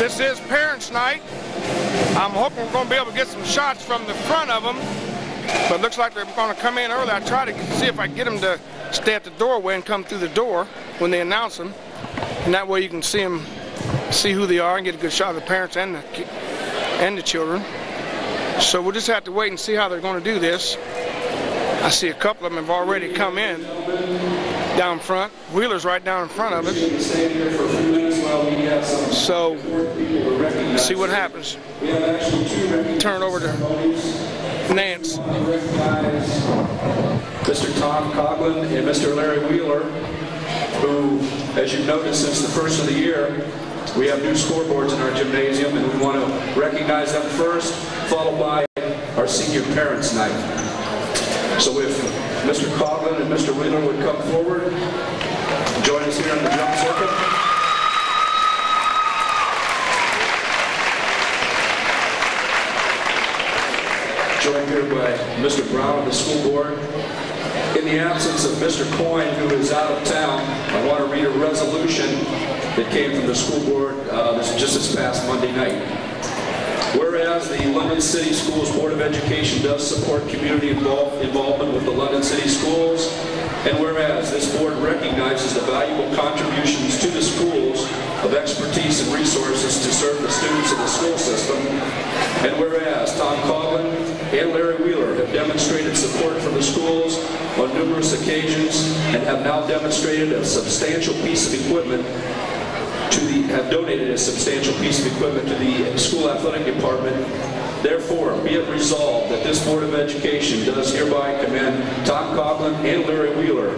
This is Parents Night. I'm hoping we're going to be able to get some shots from the front of them, but it looks like they're going to come in early. I try to see if I can get them to stay at the doorway and come through the door when they announce them, and that way you can see them, see who they are, and get a good shot of the parents and the children. So we'll just have to wait and see how they're going to do this. I see a couple of them have already come in down front. Wheeler's right down in front of us. So let's see what happens. Turn it over to Nance. Mr. Tom Coughlin and Mr. Larry Wheeler, who, as you've noticed since the first of the year, we have new scoreboards in our gymnasium, and we want to recognize them first, followed by our Senior Parents Night. So if Mr. Coughlin and Mr. Wheeler would come forward, join us here in the jump circle. Joined here by Mr. Brown of the school board. In the absence of Mr. Coyne, who is out of town, I want to read a resolution that came from the school board just this past Monday night. Whereas the London City Schools Board of Education does support community involvement with the London City Schools, and whereas this board recognizes the valuable contributions to the schools of expertise and resources to serve the students of the school system, and whereas Tom Coughlin and Larry Wheeler have demonstrated support for the schools on numerous occasions and have now demonstrated a substantial piece of equipment have donated a substantial piece of equipment to the school athletic department. Therefore, be it resolved that this Board of Education does hereby commend Tom Coughlin and Larry Wheeler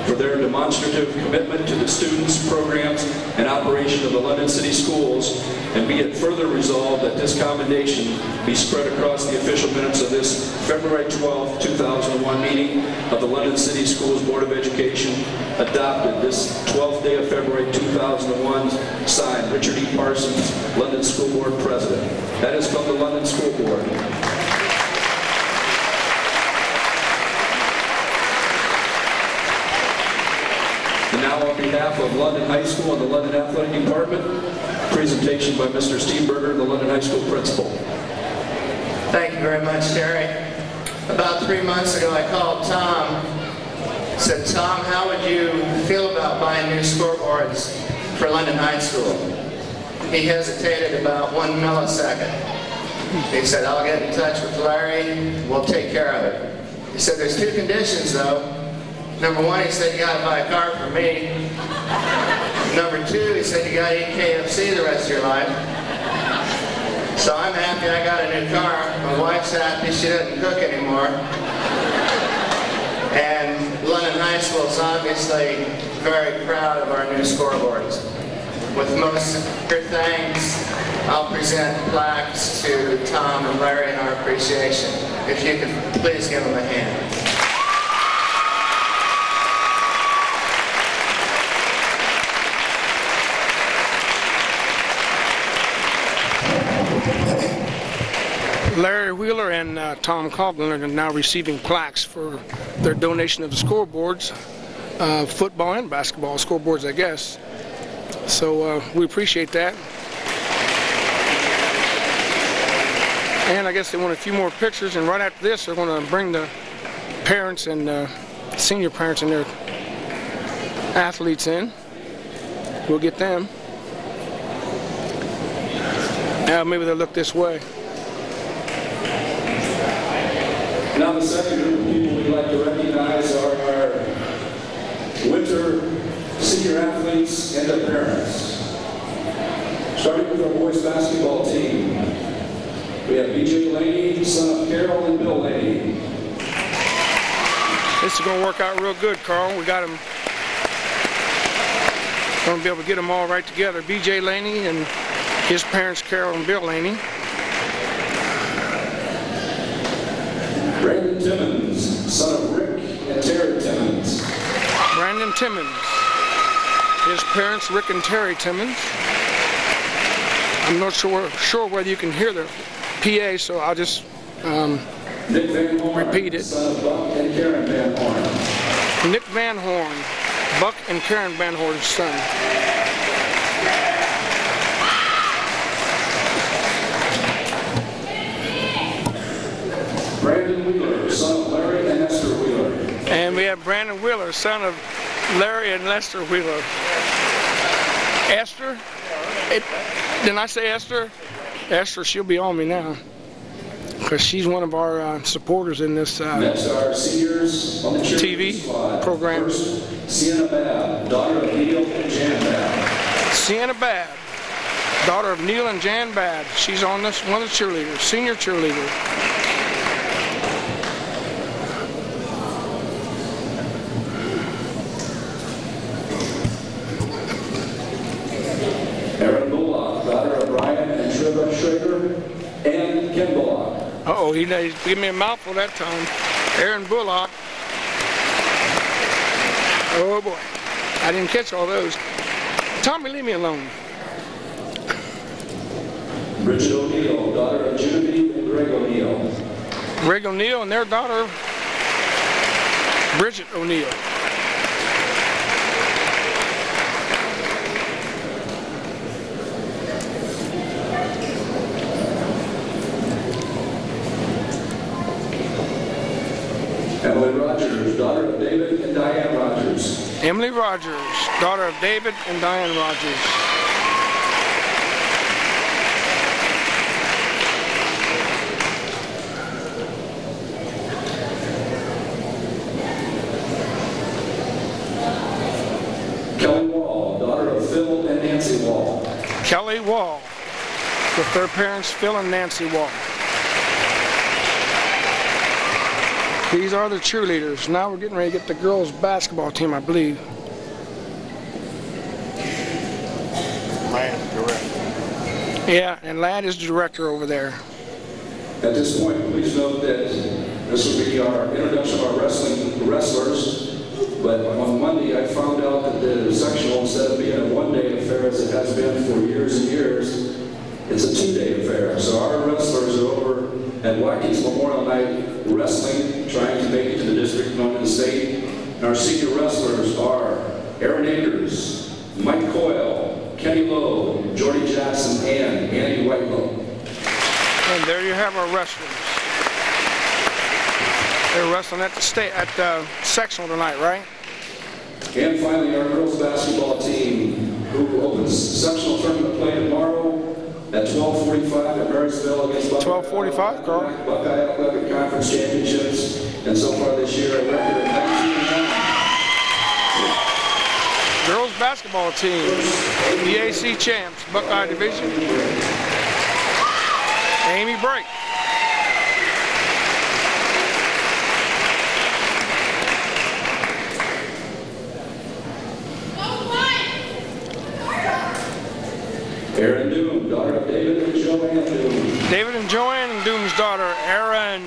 for their demonstrative commitment to the students, programs, and operation of the London City Schools, and be it further resolved that this commendation be spread across the official minutes of this February 12, 2001 meeting of the London City Schools Board of Education, adopted this 12th day of February 2001, signed Richard E. Parsons, London School Board President. That is from the London School Board. And now on behalf of London High School and the London Athletic Department, presentation by Mr. Steve Berger, the London High School Principal. Thank you very much, Terry. About 3 months ago, I called Tom. Said, Tom, how would you feel about buying new scoreboards for London High School? He hesitated about 1 millisecond. He said, I'll get in touch with Larry, we'll take care of it. He said, there's 2 conditions though. Number 1, he said, you gotta buy a car for me. Number 2, he said, you gotta eat KFC the rest of your life. So I'm happy I got a new car. My wife's happy she doesn't cook anymore. And London High School is obviously very proud of our new scoreboards. With most sincere thanks, I'll present plaques to Tom and Larry in our appreciation. If you could please give them a hand. Larry Wheeler and Tom Coughlin are now receiving plaques for their donation of the scoreboards, football and basketball scoreboards, I guess. So we appreciate that. And I guess they want a few more pictures, and right after this they're going to bring the parents and senior parents and their athletes in. We'll get them. Maybe they'll look this way. Now the second group of people we'd like to recognize are our winter senior athletes and their parents. Starting with our boys basketball team, we have B.J. Laney, son of Carol and Bill Laney. This is going to work out real good, Carl. We got them. Going to be able to get them all right together. B.J. Laney and his parents, Carol and Bill Laney. Brandon Timmons, son of Rick and Terry Timmons. Brandon Timmons. His parents, Rick and Terry Timmons. I'm not sure whether you can hear the PA, so I'll just Nick Van Horn, repeat it. Son of Buck and Karen Van Horn. Nick Van Horn, Buck and Karen Van Horn's son. Brandon Wheeler, son of Larry and Lester Wheeler. Esther? Didn't I say Esther? Esther, she'll be on me now, because she's one of our supporters in this Next are seniors on the TV program. First, Sienna Babb, daughter of Neil and Jan Babb. Sienna Babb, daughter of Neil and Jan Babb. She's on this, one of the cheerleaders, senior cheerleader. Erin Bullock, daughter of Brian and Trevor Schrager, and Ken Bullock. Uh-oh, he gave me a mouthful that time. Erin Bullock. Oh boy, I didn't catch all those. Tommy, leave me alone. Bridget O'Neill, daughter of Genevieve and Greg O'Neill. Greg O'Neill and their daughter, Bridget O'Neill. Emily Rogers, daughter of David and Diane Rogers. Emily Rogers, daughter of David and Diane Rogers. Kelly Wall, daughter of Phil and Nancy Wall. Kelly Wall, with their parents Phil and Nancy Wall. These are the cheerleaders. Now we're getting ready to get the girls' basketball team, I believe. Ladd, director. Yeah, and Ladd is the director over there. At this point, please note that this will be our introduction of our wrestlers. But on Monday, I found out that the sectional, instead of being a one-day affair as it has been for years and years, it's a two-day affair. So our wrestlers are over at Wacky's Memorial Night wrestling, trying to make it to the district and on the state. And our senior wrestlers are Aaron Akers, Mike Coyle, Kenny Lowe, Jordy Jackson, and Andy Whitelow. And there you have our wrestlers. They're wrestling at the sectional tonight, right? And finally, our girls basketball team, who opens sectional tournament play tomorrow at 12:45 at Marysville against Buckeye. 12:45, Carl. Buckeye Athletic Conference Championships, and so far this year a record of 19-1. Girls basketball team, BAC champs, Buckeye Division. Amy Bright. Aaron Doom, daughter of David and Joanne Doom. David and Joanne Doom's daughter, Aaron.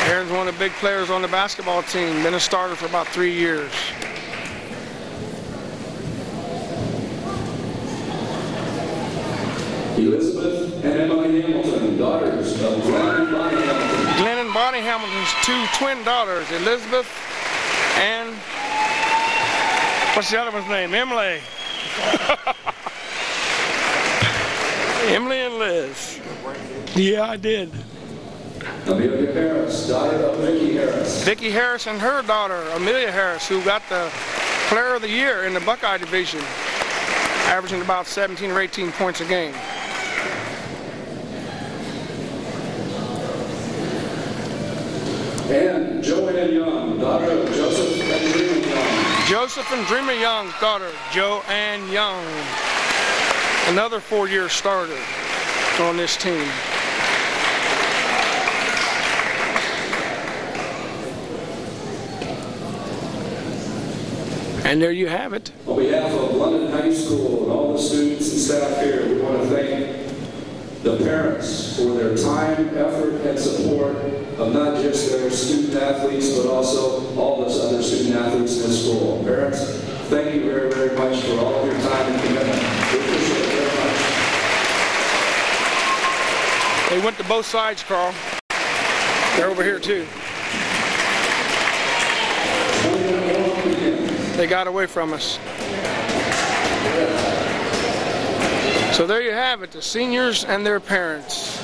Aaron's one of the big players on the basketball team. Been a starter for about 3 years. Elizabeth and Emily Hamilton, daughters of Glenn and Bonnie Hamilton. Glenn and Bonnie Hamilton's two twin daughters, Elizabeth and, what's the other one's name? Emily. Emily and Liz. Yeah, I did. Amelia Harris, daughter of Vicki Harris. Vicki Harris and her daughter, Amelia Harris, who got the Player of the Year in the Buckeye Division, averaging about 17 or 18 points a game. And Joanne Young, daughter of Joseph and Dreamer Young. Joseph and Dreamer Young's daughter, Joanne Young. Another 4-year starter on this team. And there you have it. On behalf of London High School and all the students and staff here, we want to thank the parents for their time, effort, and support of not just their student athletes, but also all those other student athletes in this school. Parents, thank you very, very much for all of your time and commitment. We appreciate it very much. They went to both sides, Carl. They're over here too. They got away from us. So there you have it, the seniors and their parents.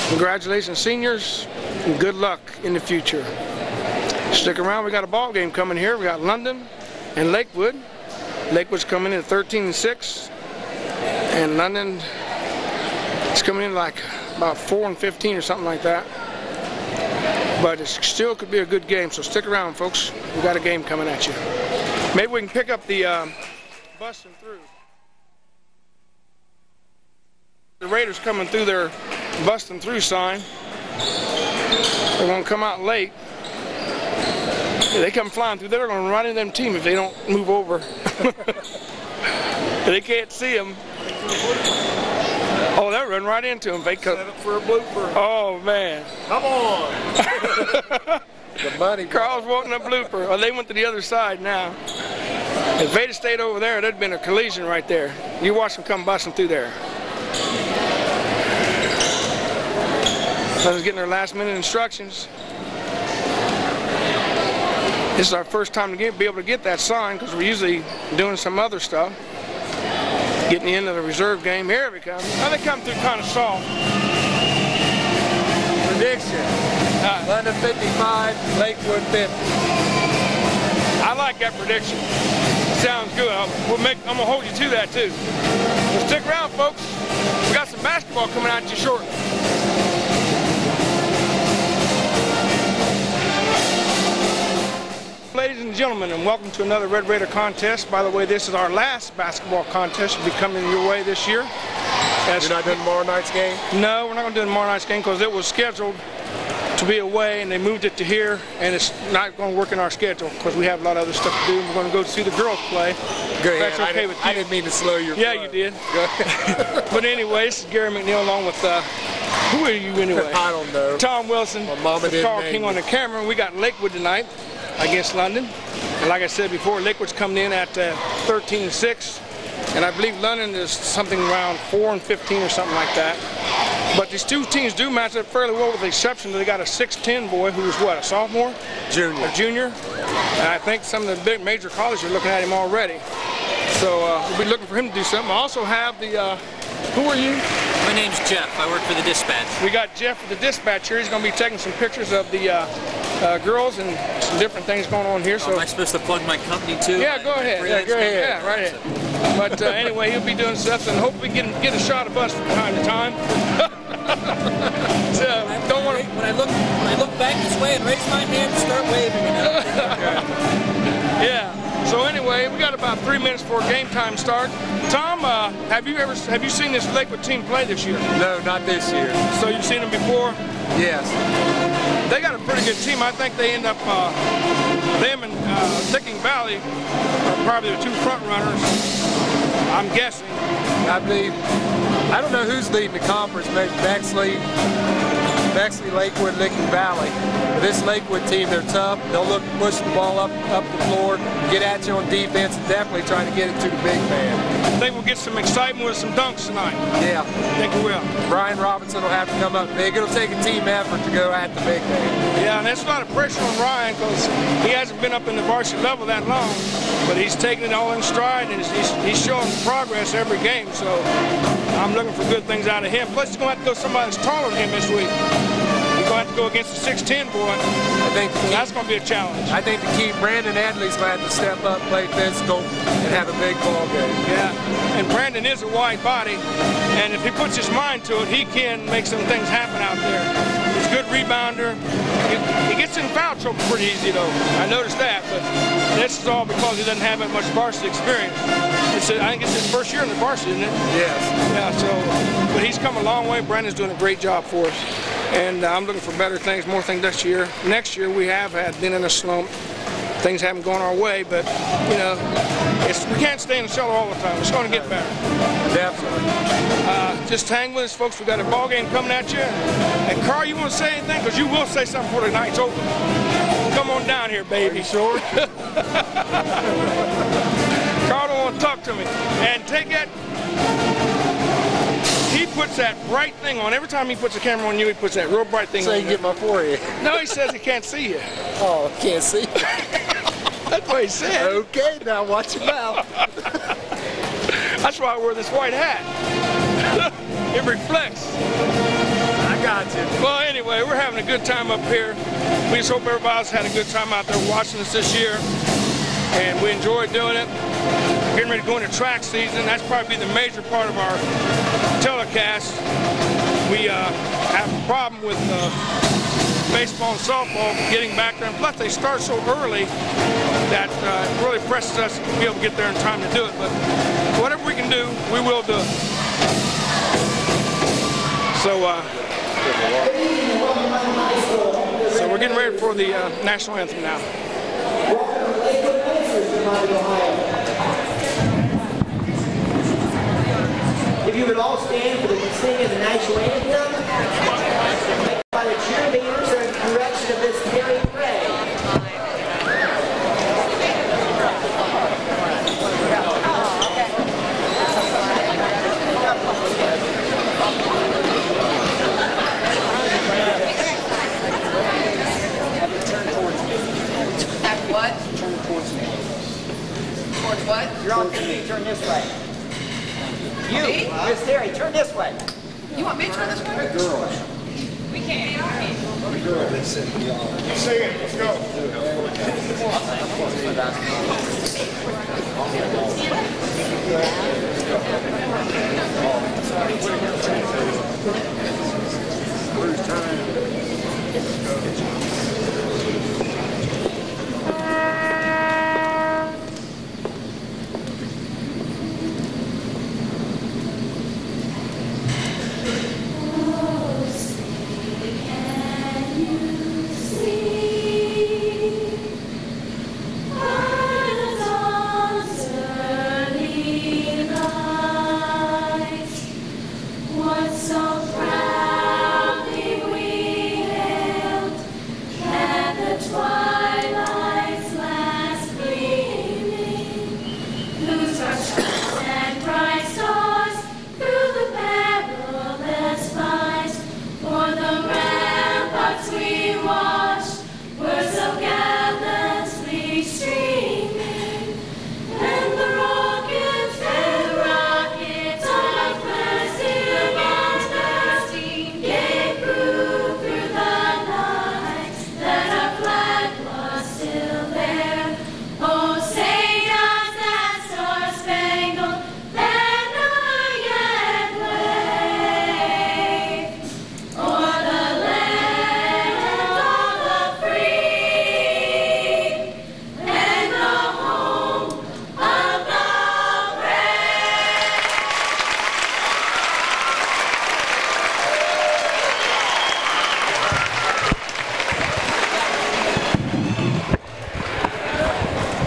Congratulations, seniors, and good luck in the future. Stick around, we got a ball game coming here. We got London and Lakewood. Lakewood's coming in at 13-6, and London is coming in like about 4-15 or something like that. But it still could be a good game, so stick around, folks. We got a game coming at you. Maybe we can pick up the busting through. The Raiders coming through their busting through sign. They're going to come out late. They come flying through. They're going to run into them team if they don't move over. They can't see them. Oh, they'll run right into them. They set up for a blooper. Oh, man. Come on. The money. Carl's wanting a blooper. Oh, they went to the other side now. If they'd have stayed over there, there'd been a collision right there. You watch them come busting through there. Let's getting their last minute instructions. This is our first time to be able to get that sign because we're usually doing some other stuff. Getting into the reserve game. Here we come. Now they come through kind of soft. Prediction. London 55, Lakewood 50. I like that prediction. Sounds good. I'm going to hold you to that too. So stick around, folks. We got some basketball coming at you shortly. Ladies and gentlemen, and welcome to another Red Raider contest. By the way, this is our last basketball contest to be coming your way this year. You're not doing tomorrow night's game? No, we're not going to do tomorrow night's game because it was scheduled to be away and they moved it to here, and it's not going to work in our schedule because we have a lot of other stuff to do. We're going to go see the girls play. Good. That's okay with you. I didn't mean to slow your Yeah, you did. But anyway, this is Gary McNeil along with, who are you anyway? I don't know. Tom Wilson, my mama didn't Carl name King me. on the camera. We got Lakewood tonight against London. And like I said before, Lakewood's coming in at 13-6. And I believe London is something around 4-15 or something like that. But these two teams do match up fairly well with the exception that they got a 6'10 boy who's what, a sophomore? Junior. A junior. And I think some of the big major colleges are looking at him already. So we'll be looking for him to do something. I also have the, who are you? My name's Jeff. I work for the dispatch. We got Jeff with the dispatch here. He's going to be taking some pictures of the girls and some different things going on here. So am I supposed to plug my company too? Yeah, go ahead. Yeah, go ahead. Yeah, right ahead. But anyway, he'll be doing stuff, and hopefully get a shot of us from time to time. So, don't want to. When I look back this way and raise my hand and start waving. Yeah. So anyway, we got about 3 minutes before game time start. Tom, have you seen this Lakewood team play this year? No, not this year. So you've seen them before? Yes. They got a pretty good team. I think they end up, them and Licking Valley are probably the two front runners, I'm guessing. I believe, I don't know who's leading the conference, maybe Bexley, Lakewood, Licking Valley. But this Lakewood team, they're tough. They'll look, push the ball up the floor, get at you on defense, and definitely trying to get it to the big man. I think we'll get some excitement with some dunks tonight. Yeah. I think we will. Brian Robinson will have to come up big. It'll take a team effort to go at the big man. Yeah, and that's a lot of pressure on Ryan because he hasn't been up in the varsity level that long, but he's taking it all in stride and he's showing progress every game. So I'm looking for good things out of him. Plus, he's going to have to go somebody that's taller than him this week. He's going to have to go against the 6'10 boy. I think that's going to be a challenge. I think to keep Brandon Adley's going to have to step up, play physical, and have a big ball game. Yeah, and Brandon is a wide body, and if he puts his mind to it, he can make some things happen out there. He's a good rebounder. He gets in foul trouble pretty easy, though. I noticed that, but this is all because he doesn't have that much varsity experience. I think it's his first year in the varsity, isn't it? Yes. Yeah, so, but he's come a long way. Brandon's doing a great job for us. And I'm looking for better things, more things this year. Next year we have been in a slump. Things haven't gone our way, but you know, we can't stay in the cellar all the time. It's going to get better. Definitely. Just hang with us, folks. We got a ball game coming at you. And Carl, you want to say anything? Because you will say something before the night's over. Come on down here, baby. Are you sure? Carl don't want to talk to me. And take that. He puts that bright thing on. Every time he puts a camera on you, he puts that real bright thing on. So you can get my forehead. No, he says he can't see you. Oh, can't see. That's what he said. Okay, now watch your mouth. That's why I wear this white hat. It reflects. I got you. Well, anyway, we're having having a good time up here. We just hope everybody's had a good time out there watching us this year, and we enjoyed doing it. Getting ready to go into track season. That's probably the major part of our telecast. We have a problem with baseball and softball getting back there, and plus they start so early that it really presses us to be able to get there in time to do it. But whatever we can do, we will do it. So we're getting ready for the national anthem now. If you would all stand for the singing of the national anthem, by the cheerleaders are in direction of this Perry parade. What? Turn towards me. Towards what? You're on TV. Turn this way. You, Miss Terry, turn this way. You want me to turn this way? Girls. We can't. Sing it. Let's go.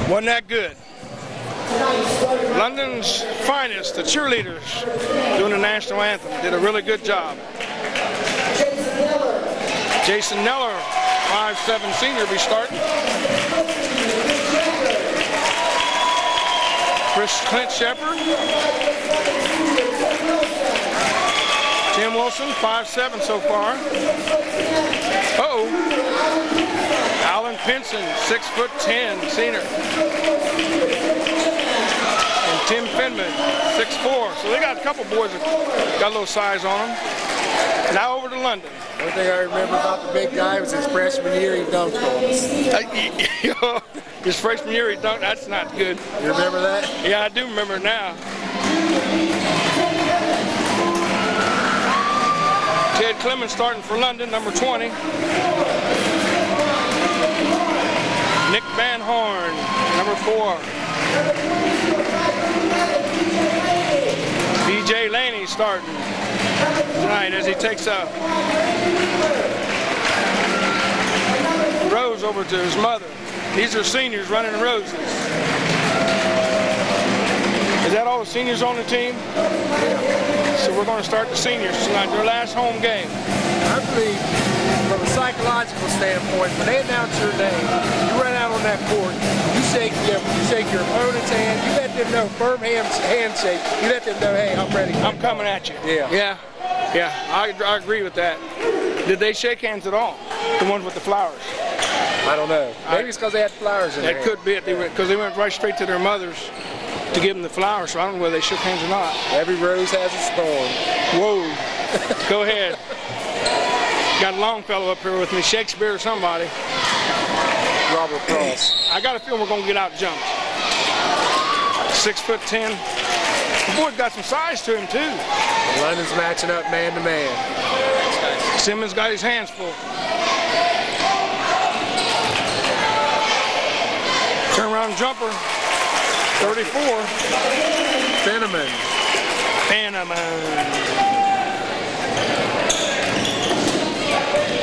Wasn't that good? London's finest, the cheerleaders, doing the national anthem, did a really good job. Jason Neller, 5'7" senior, will be starting. Clint Shepard. Tim Wilson, 5'7" so far. Alan Pinson, 6'10", senior. And Tim Finman, 6'4". So they got a couple boys that got a little size on them. Now over to London. One thing I remember about the big guy was his freshman year he dunked on us. His freshman year he dunked, that's not good. You remember that? Yeah, I do remember it now. Ted Clemens starting for London, number 20. Nick Van Horn, number 4. B.J. Laney starting tonight as he takes a rose over to his mother. These are seniors running the roses. Is that all the seniors on the team? So we're going to start the seniors tonight, their last home game. I believe, from a psychological standpoint, when they announce your name, you run out on that court, you shake your opponent's hand, you let them know, firm handshake, you let them know, hey, I'm ready. I'm coming at you. Yeah. Yeah, I agree with that. Did they shake hands at all? The ones with the flowers? I don't know. Maybe it's because they had flowers in there. That could be it, because they went right straight to their mothers to give them the flowers, so I don't know whether they shook hands or not. Every rose has its thorn. Whoa. Go ahead. Got a long fellow up here with me, Shakespeare or somebody. Robert Cross. I got a feeling we're going to get out jumped. 6'10". The boy's got some size to him too. London's matching up man to man. Simmons got his hands full. Turn around jumper. 34. Fenneman.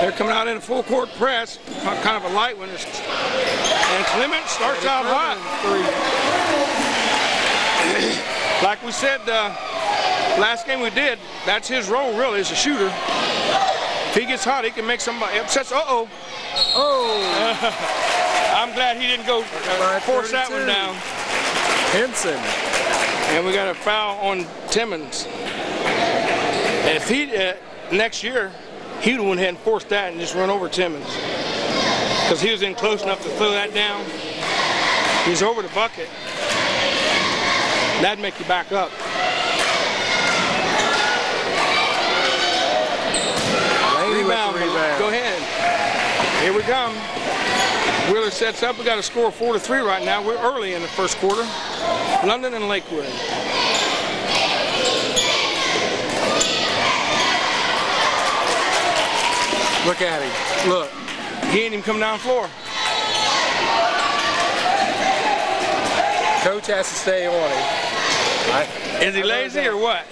They're coming out in a full court press, kind of a light one. And Clement starts out hot. Like we said last game we did, that's his role really as a shooter. If he gets hot, he can make somebody upsets. Oh! I'm glad he didn't go force that one down. Henson. And we got a foul on Timmons. And if he, next year, he would have went ahead and forced that and just run over Timmons. Because he was in close enough to throw that down. He's over the bucket. That'd make you back up. Rebound. Go ahead. Here we come. Wheeler sets up. We got a score of 4-3 right now. We're early in the first quarter. London and Lakewood. Look at him. Look. He ain't even come down the floor. Coach has to stay on him. Is he lazy or what?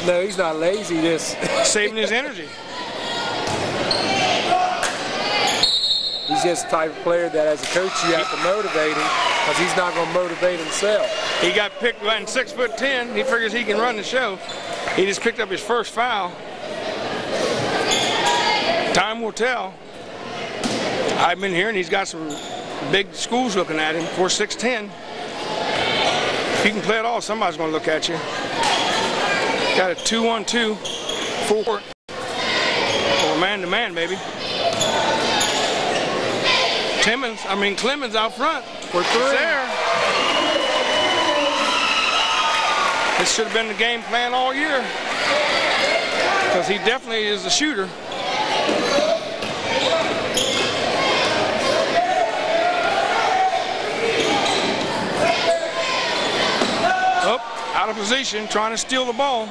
No, he's not lazy. Just saving his energy. He's just the type of player that as a coach you have to motivate him because he's not going to motivate himself. He got picked right in 6'10". He figures he can run the show. He just picked up his first foul. Time will tell. I've been hearing he's got some big schools looking at him for 6'10". If you can play it all, somebody's going to look at you. Got a 2-on-2, 4, or man-to-man maybe. Clemens out front for 3. It's there. This should have been the game plan all year because he definitely is a shooter. Out of position, trying to steal the ball.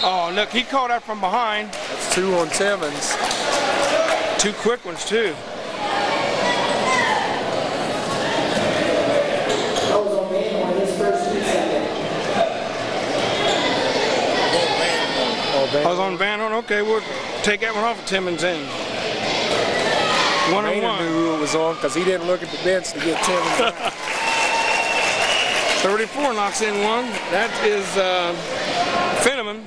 Oh, look, he caught that from behind. That's 2 on Timmons. 2 quick ones, too. I was on Van Horn. Okay, we'll take that one off of Timmons' end. 1-on-1. Knew who it was on because he didn't look at the bench to get Timmons out. 34 knocks in one. That is Fenneman.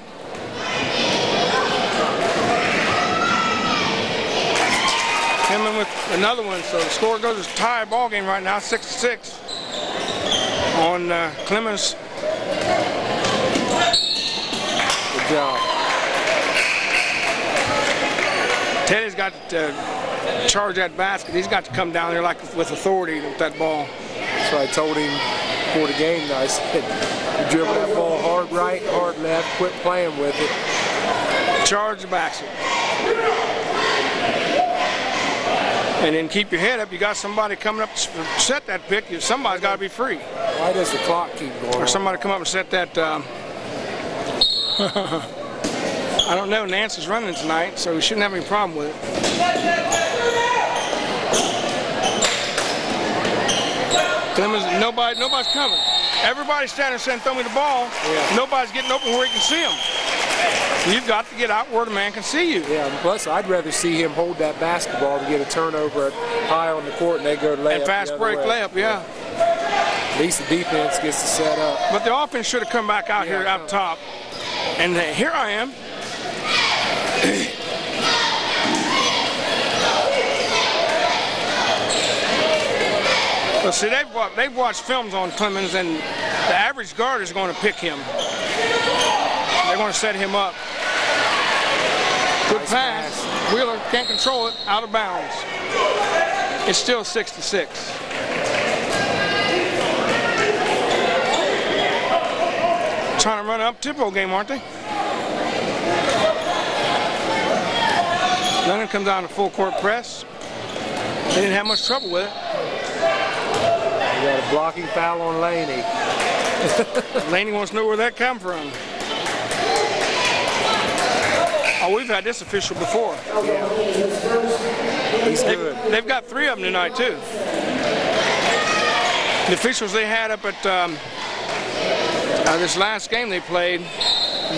Fenneman with another one. So the score goes to tie ball game right now, 6-6 on Clemens. Good job. Teddy's got to charge that basket. He's got to come down there like with authority with that ball. So I told him before the game, I said, you dribble that ball hard right, hard left, quit playing with it. Charge the basket. And then keep your head up. You got somebody coming up to set that pick. Somebody's got to be free. Why does the clock keep going? Or somebody come up and set that. I don't know. Nance is running tonight, so we shouldn't have any problem with it. Clemens, nobody's coming. Everybody's standing saying, throw me the ball. Yeah. Nobody's getting open where he can see him. You've got to get out where the man can see you. Yeah, and plus I'd rather see him hold that basketball to get a turnover high on the court and they go to layup. And fast break layup, yeah. At least the defense gets to set up. But the offense should have come back out here up top. And here I am. Well, see, they've watched films on Clemens, and the average guard is going to pick him. They're going to set him up. Good pass. Wheeler can't control it. Out of bounds. It's still 6-6. Trying to run an up-tempo game, aren't they? Lennon comes down to full court press. They didn't have much trouble with it. We got a blocking foul on Laney. Laney wants to know where that come from. Oh, we've had this official before. Yeah. He's good. They've got 3 of them tonight, too. The officials they had up at this last game they played,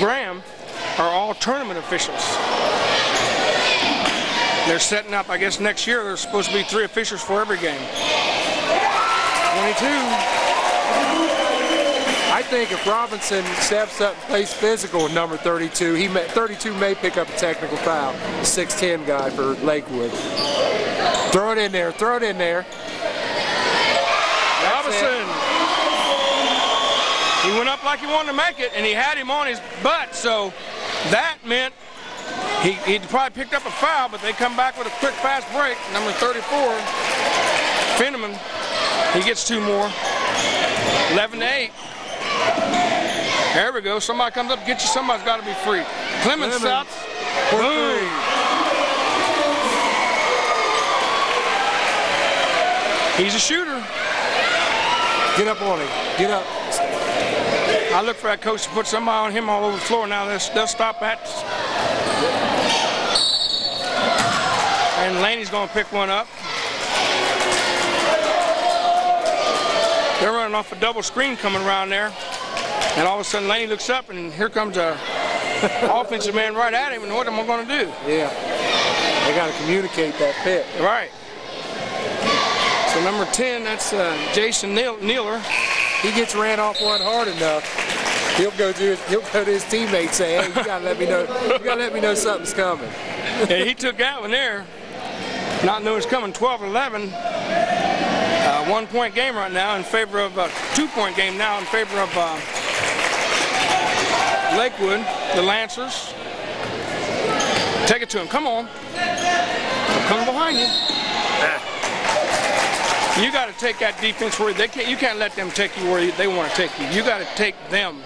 Graham, are all tournament officials. They're setting up, I guess next year there's supposed to be 3 officials for every game. 22. I think if Robinson steps up and plays physical with number 32, 32 may pick up a technical foul. The 6'10" guy for Lakewood. Throw it in there, throw it in there. Robinson. He went up like he wanted to make it, and he had him on his butt, so that meant he'd probably picked up a foul, but they come back with a quick, fast break. Number 34, Finneman, he gets 2 more. 11-8. There we go. Somebody comes up, get you. Somebody's got to be free. Clemens shot. Boom. He's a shooter. Get up on him. Get up. I look for that coach to put somebody on him all over the floor. Now they'll stop that. And Laney's going to pick one up. They're running off a double screen coming around there. And all of a sudden Laney looks up and here comes a offensive man right at him, and what am I going to do? Yeah. They got to communicate that pick. Right. So number 10, that's Jason Nealer. He gets ran off one hard enough. He'll go to his teammates and say, "Hey, you gotta let me know. You gotta let me know something's coming." Yeah, he took that one there, not knowing it's coming. 12-11, 1-point game right now in favor of 2-point game now in favor of Lakewood, the Lancers. Take it to him. Come on. I'm coming behind you. You got to take that defense where they can't. You can't let them take you where they want to take you. You got to take them.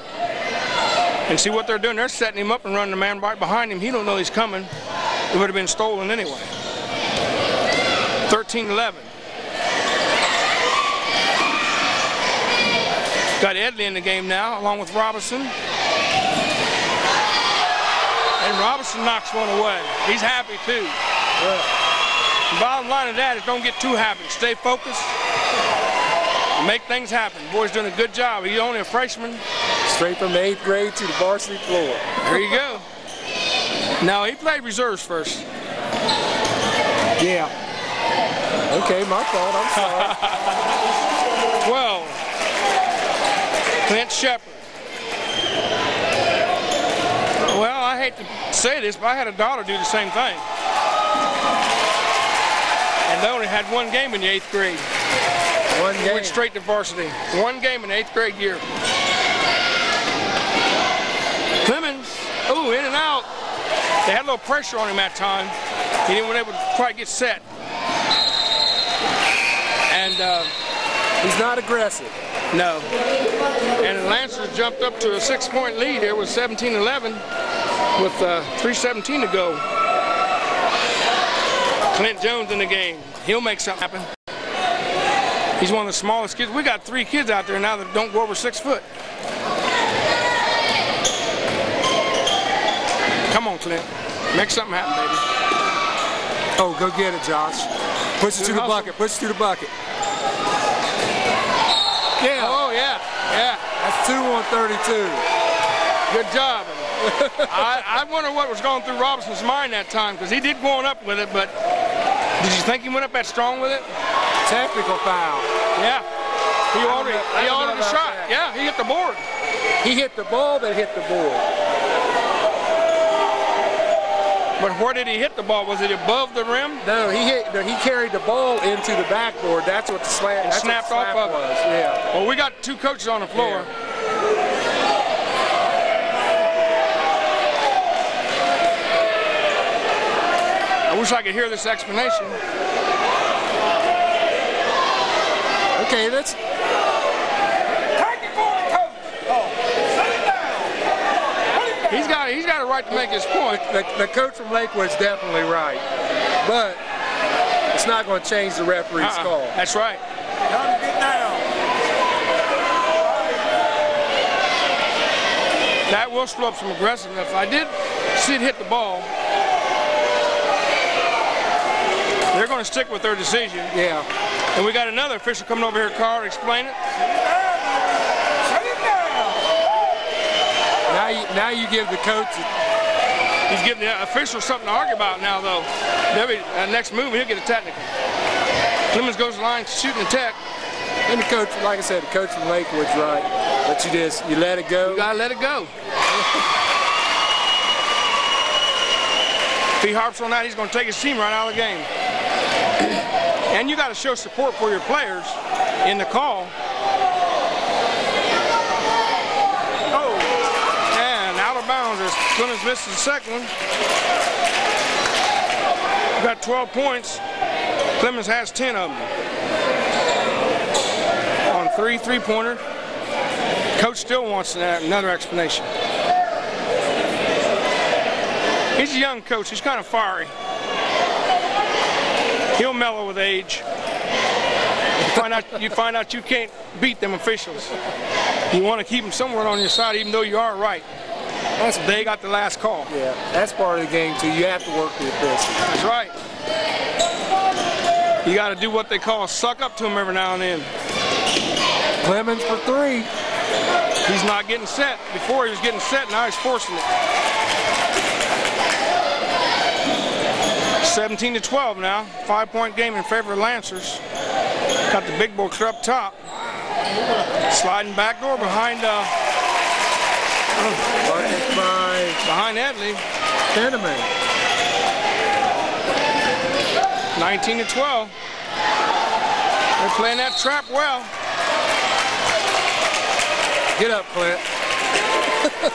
And see what they're doing. They're setting him up and running the man right behind him. He don't know he's coming. It would have been stolen anyway. 13-11. Got Edley in the game now, along with Robinson. And Robinson knocks one away. He's happy too. Yeah. The bottom line of that is don't get too happy. Stay focused. Make things happen. Boy's doing a good job. He's only a freshman. Straight from the 8th grade to the varsity floor. There you go. Now he played reserves first. Yeah. Okay, my fault. I'm sorry. 12. Clint Shepard. Well, I hate to say this, but I had a daughter do the same thing. And they only had 1 game in the 8th grade. 1 game. Went straight to varsity. 1 game in the 8th grade year. Clemens, ooh, in and out. They had a little pressure on him that time. He didn't want to quite get set. And he's not aggressive. No. And the Lancers jumped up to a 6-point lead here with 17-11 with 3:17 to go. Clint Jones in the game. He'll make something happen. He's one of the smallest kids. We got 3 kids out there now that don't go over 6 foot. Come on, Clint. Make something happen, baby. Oh, go get it, Josh. Push it to the bucket. Push it to the bucket. Yeah. Oh, yeah. Yeah. That's 2 on 32. Good job. I wonder what was going through Robinson's mind that time, because he did go on up with it, but did you think he went up that strong with it? Technical foul. Yeah. He ordered a shot. That. Yeah, he hit the board. He hit the ball, but hit the board. But where did he hit the ball? Was it above the rim? No, he carried the ball into the backboard. That's what the slam. That's snapped what the off slap of it. was. Yeah. Well, we got 2 coaches on the floor. Yeah. I wish I could hear this explanation. Okay, let's. He's got a right to make his point. The coach from Lakewood's definitely right, but it's not going to change the referee's call. That's right. Time to get down. That will slow up some aggressiveness. I did see it hit the ball. They're going to stick with their decision. Yeah. And we got another official coming over here, Carl, to explain it. Now you give the coach. He's giving the official something to argue about now, though. Next move, he'll get a technical. Clemens goes to the line, shooting the tech. And the coach, like I said, the coach from Lakewood's right. But you let it go. You gotta let it go. If he harps on that, he's going to take his team right out of the game. And you got to show support for your players in the call. Oh, and out of bounds as Clemens misses the second one. We've got 12 points. Clemens has 10 of them. On three-pointer. Coach still wants another explanation. He's a young coach. He's kind of fiery. He'll mellow with age. You find out you can't beat them officials. You want to keep them somewhere on your side, even though you are right. They got the last call. Yeah, that's part of the game too. You have to work the officials. That's right. You got to do what they call suck up to them every now and then. Clemens for three. He's not getting set. Before he was getting set, now he's forcing it. 17-12 now. 5-point game in favor of Lancers. Got the big boy up top. Sliding back door behind Edley. Penniman. 19-12. They're playing that trap well. Get up, Clint.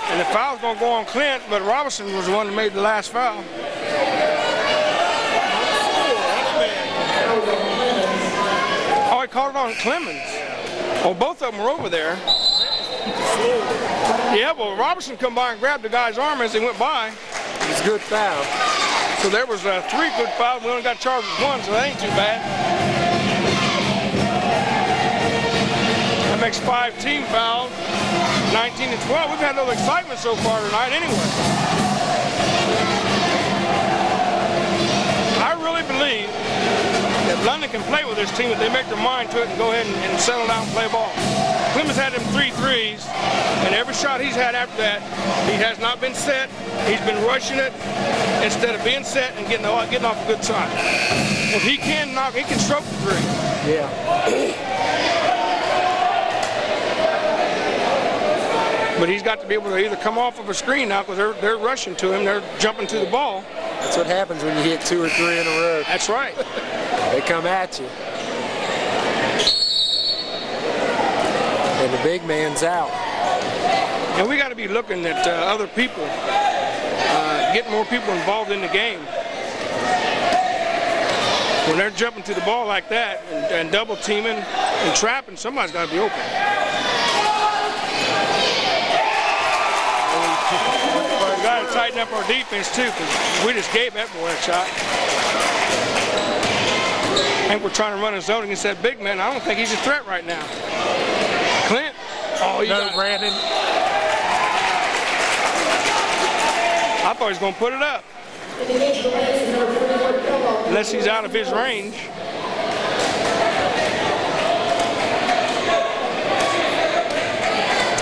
And the foul's going to go on Clint, but Robinson was the one that made the last foul. Oh, he called it on Clemens. Oh, both of them were over there. Yeah, well, Robinson come by and grabbed the guy's arm as he went by. It was a good foul. So there was 3 good fouls. We only got charged with 1, so that ain't too bad. That makes 5 team fouls. 19-12. We've had a little excitement so far tonight anyway. I really believe that London can play with this team if they make their mind to it and go ahead and settle down and play ball. Clemens had them 3 threes, and every shot he's had after that, he has not been set. He's been rushing it instead of being set and getting off a good shot. If he can knock, he can stroke the 3. Yeah. But he's got to be able to either come off of a screen now because they're rushing to him. They're jumping to the ball. That's what happens when you hit 2 or 3 in a row. That's right. They come at you. And the big man's out. And we got to be looking at other people, getting more people involved in the game. When they're jumping to the ball like that and double teaming and trapping, somebody's got to be open. We got to tighten up our defense too, because we just gave that boy a shot. I think we're trying to run a zone against that big man. I don't think he's a threat right now. Clint. Oh, you got Brandon. I thought he was going to put it up. Unless he's out of his range.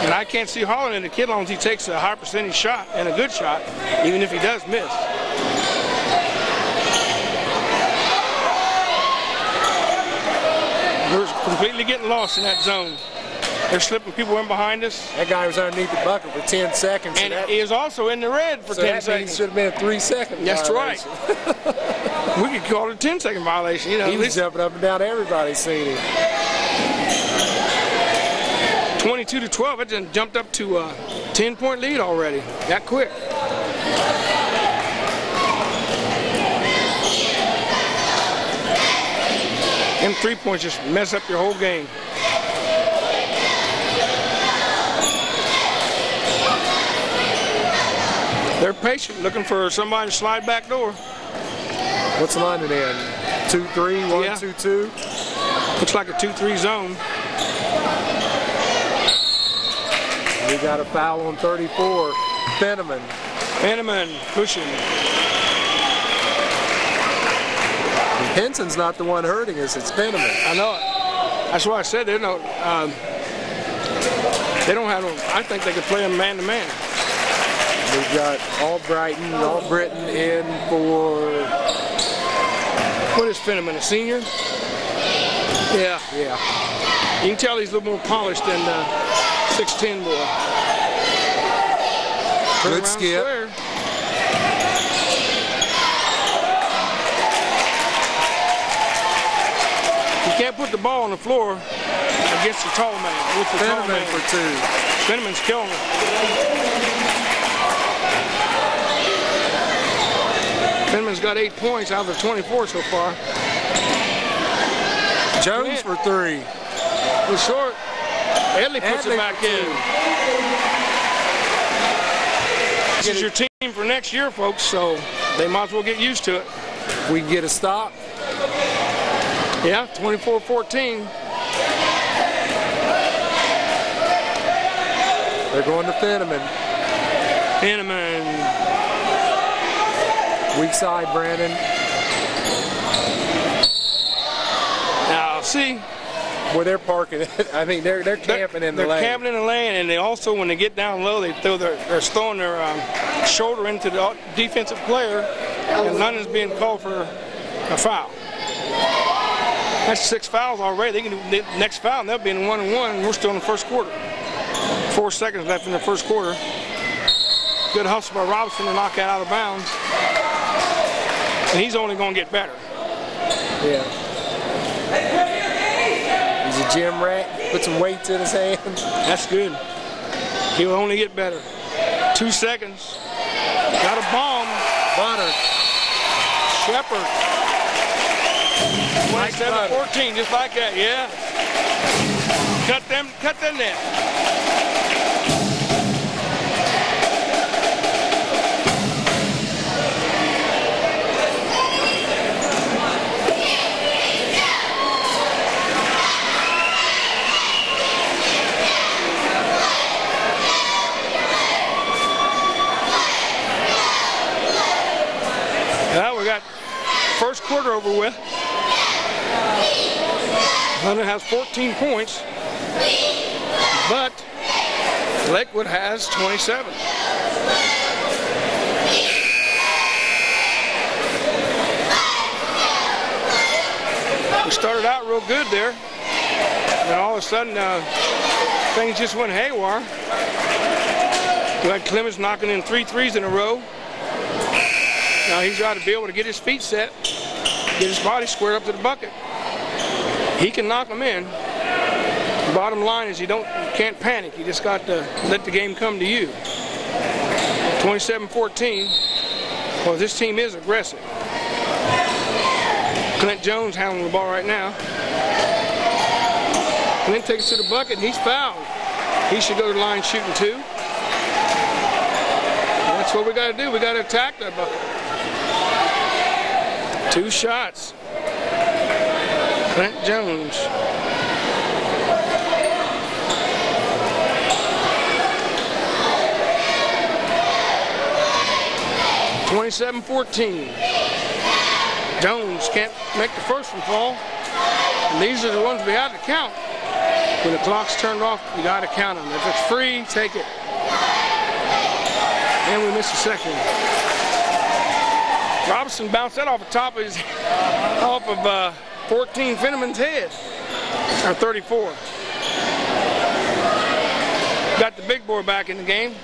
And I can't see Holland in the kid as long as he takes a high percentage shot and a good shot, even if he does miss. We're completely getting lost in that zone. They're slipping people in behind us. That guy was underneath the bucket for 10 seconds. And he was also in the red for 10 seconds. Should have been a 3-second That's violation. right. We could call it a 10-second violation. You know, he was jumping up and down. Everybody's seen him. 22-12. It just jumped up to a 10-point lead already. That quick. Them 3 points just mess up your whole game. They're patient, looking for somebody to slide back door. What's the line in? 2-3, 1-2-2. Looks like a 2-3 zone. We got a foul on 34. Fenneman. Fenneman pushing. Henson's not the one hurting us, it's Fenneman. I know it. That's why I said they don't have no, I think they could play them man to man. We've got Albritton in for... What is Fenneman, a senior? Yeah. Yeah. You can tell he's a little more polished than 6'10" boy. Good skip. Square. You can't put the ball on the floor against the tall man. With the tall man for 2. Fenneman's killing him. Fenneman's got 8 points out of the 24 so far. Jones for 3. He's short. Edley puts it back in. This is your team for next year, folks, so they might as well get used to it. We can get a stop. Yeah, 24-14. They're going to Fenneman. Fenneman. Weak side, Brandon. Now, see. Where they're parking it. I mean, they're camping in the lane. They're camping in the lane, and they also, when they get down low, they're throwing their shoulder into the defensive player, and London's being called for a foul. That's 6 fouls already. They can do the next foul, and they'll be in 1-1, and we're still in the first quarter. 4 seconds left in the first quarter. Good hustle by Robinson to knock that out of bounds. And he's only going to get better. Yeah. He's a gym rat. Put some weights in his hands. That's good. He'll only get better. 2 seconds. Got a bomb. Butter. Shepard. 27-14, just like that, yeah. Cut them net. Well, we got first quarter over with. London has 14 points, but Lakewood has 27. We started out real good there, and all of a sudden things just went haywire. We had Clemens knocking in 3 threes in a row. Now he's got to be able to get his feet set, get his body squared up to the bucket. He can knock them in. The bottom line is you can't panic. You just got to let the game come to you. 27-14. Well, this team is aggressive. Clint Jones handling the ball right now. Clint takes it to the bucket and he's fouled. He should go to the line shooting 2. And that's what we got to do. We got to attack that bucket. 2 shots. Clint Jones. (27-14). Jones can't make the first one fall. And these are the ones we have to count. When the clock's turned off, you got to count them. If it's free, take it. And we missed the second one. Robinson bounced that off the top of 14 Fenneman's head, or 34. Got the big boy back in the game.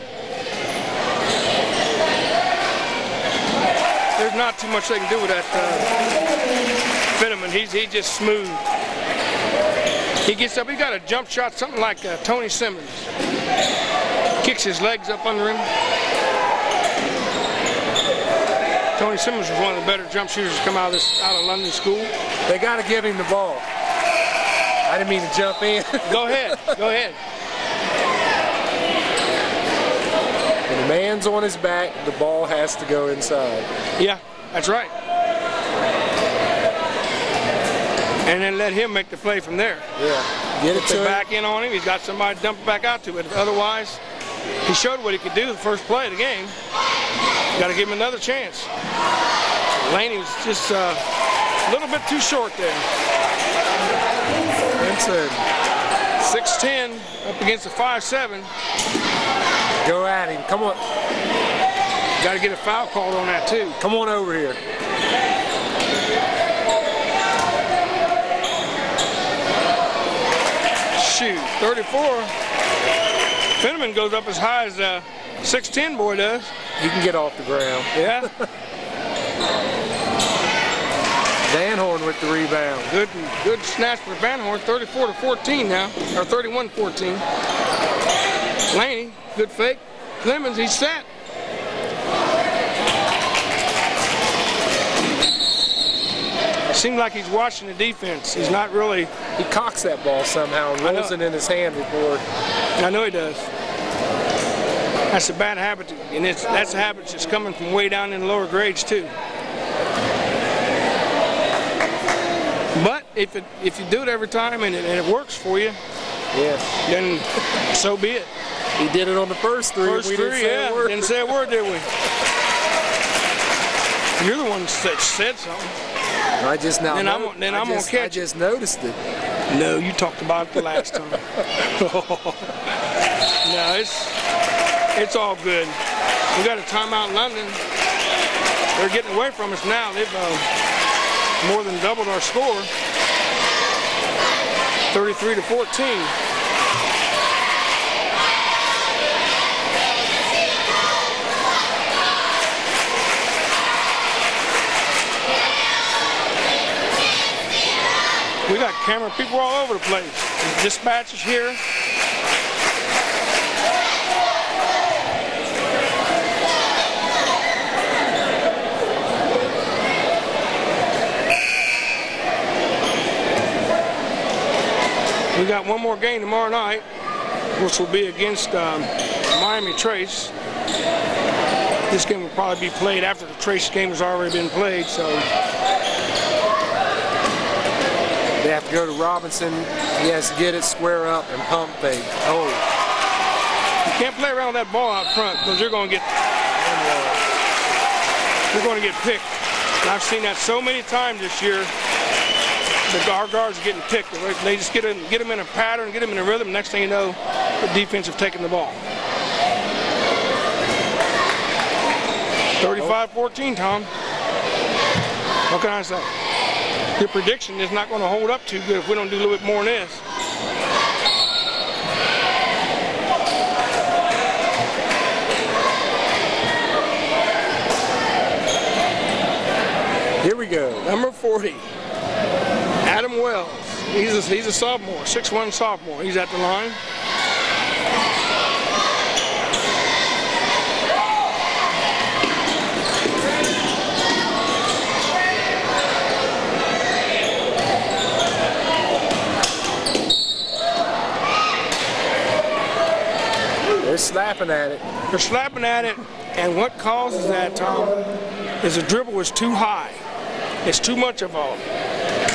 There's not too much they can do with that Fenneman. He's just smooth. He gets up, he got a jump shot, something like Tony Simmons. Kicks his legs up under him. Tony Simmons was one of the better jump shooters to come out of London school. They got to give him the ball. I didn't mean to jump in. Go ahead. Go ahead. And The man's on his back, the ball has to go inside. Yeah, that's right. And then let him make the play from there. Yeah, get it to him. Back in on him, he's got somebody to dump it back out to. But otherwise, he showed what he could do the first play of the game. Got to give him another chance. Laney was just a little bit too short there. Vincent. 6'10", up against a 5'7". Go at him, come on. Got to get a foul called on that too. Come on over here. Shoot, 34. Finneman goes up as high as a 6'10" boy does. He can get off the ground. Yeah. Van Horn with the rebound. Good snatch for Van Horn, 34-14 now, or 31-14. Laney, good fake. Lemons, he's set. Seems like he's watching the defense. He's not really. He cocks that ball somehow and rolls it in his hand before. I know he does. That's a bad habit, and that's a habit that's coming from way down in the lower grades too. But if you do it every time and it works for you, yeah, then so be it. He did it on the first three. First three, yeah. Didn't say a word, did we? You're the one that said something. I just now. Then I'm gonna catch. I just noticed it. No, you talked about it the last time. No, it's all good. We got a timeout in London. They're getting away from us now. They've more than doubled our score, 33-14. We got camera people all over the place. The dispatch is here. We got one more game tomorrow night, which will be against Miami Trace. This game will probably be played after the Trace game has already been played, so. They have to go to Robinson. He has to get it, square up, and pump fake. Oh. You can't play around that ball out front because you're going to get picked. And I've seen that so many times this year. Our guards are getting picked. They just get them in a pattern, get them in a rhythm. Next thing you know, the defense have taken the ball. 35-14, Tom. What can I say? Your prediction is not going to hold up too good if we don't do a little bit more than this. Here we go. Number 40. Adam Wells, he's a sophomore, 6'1" sophomore. He's at the line. They're slapping at it. They're slapping at it, and what causes that, Tom, is the dribble is too high. It's too much of a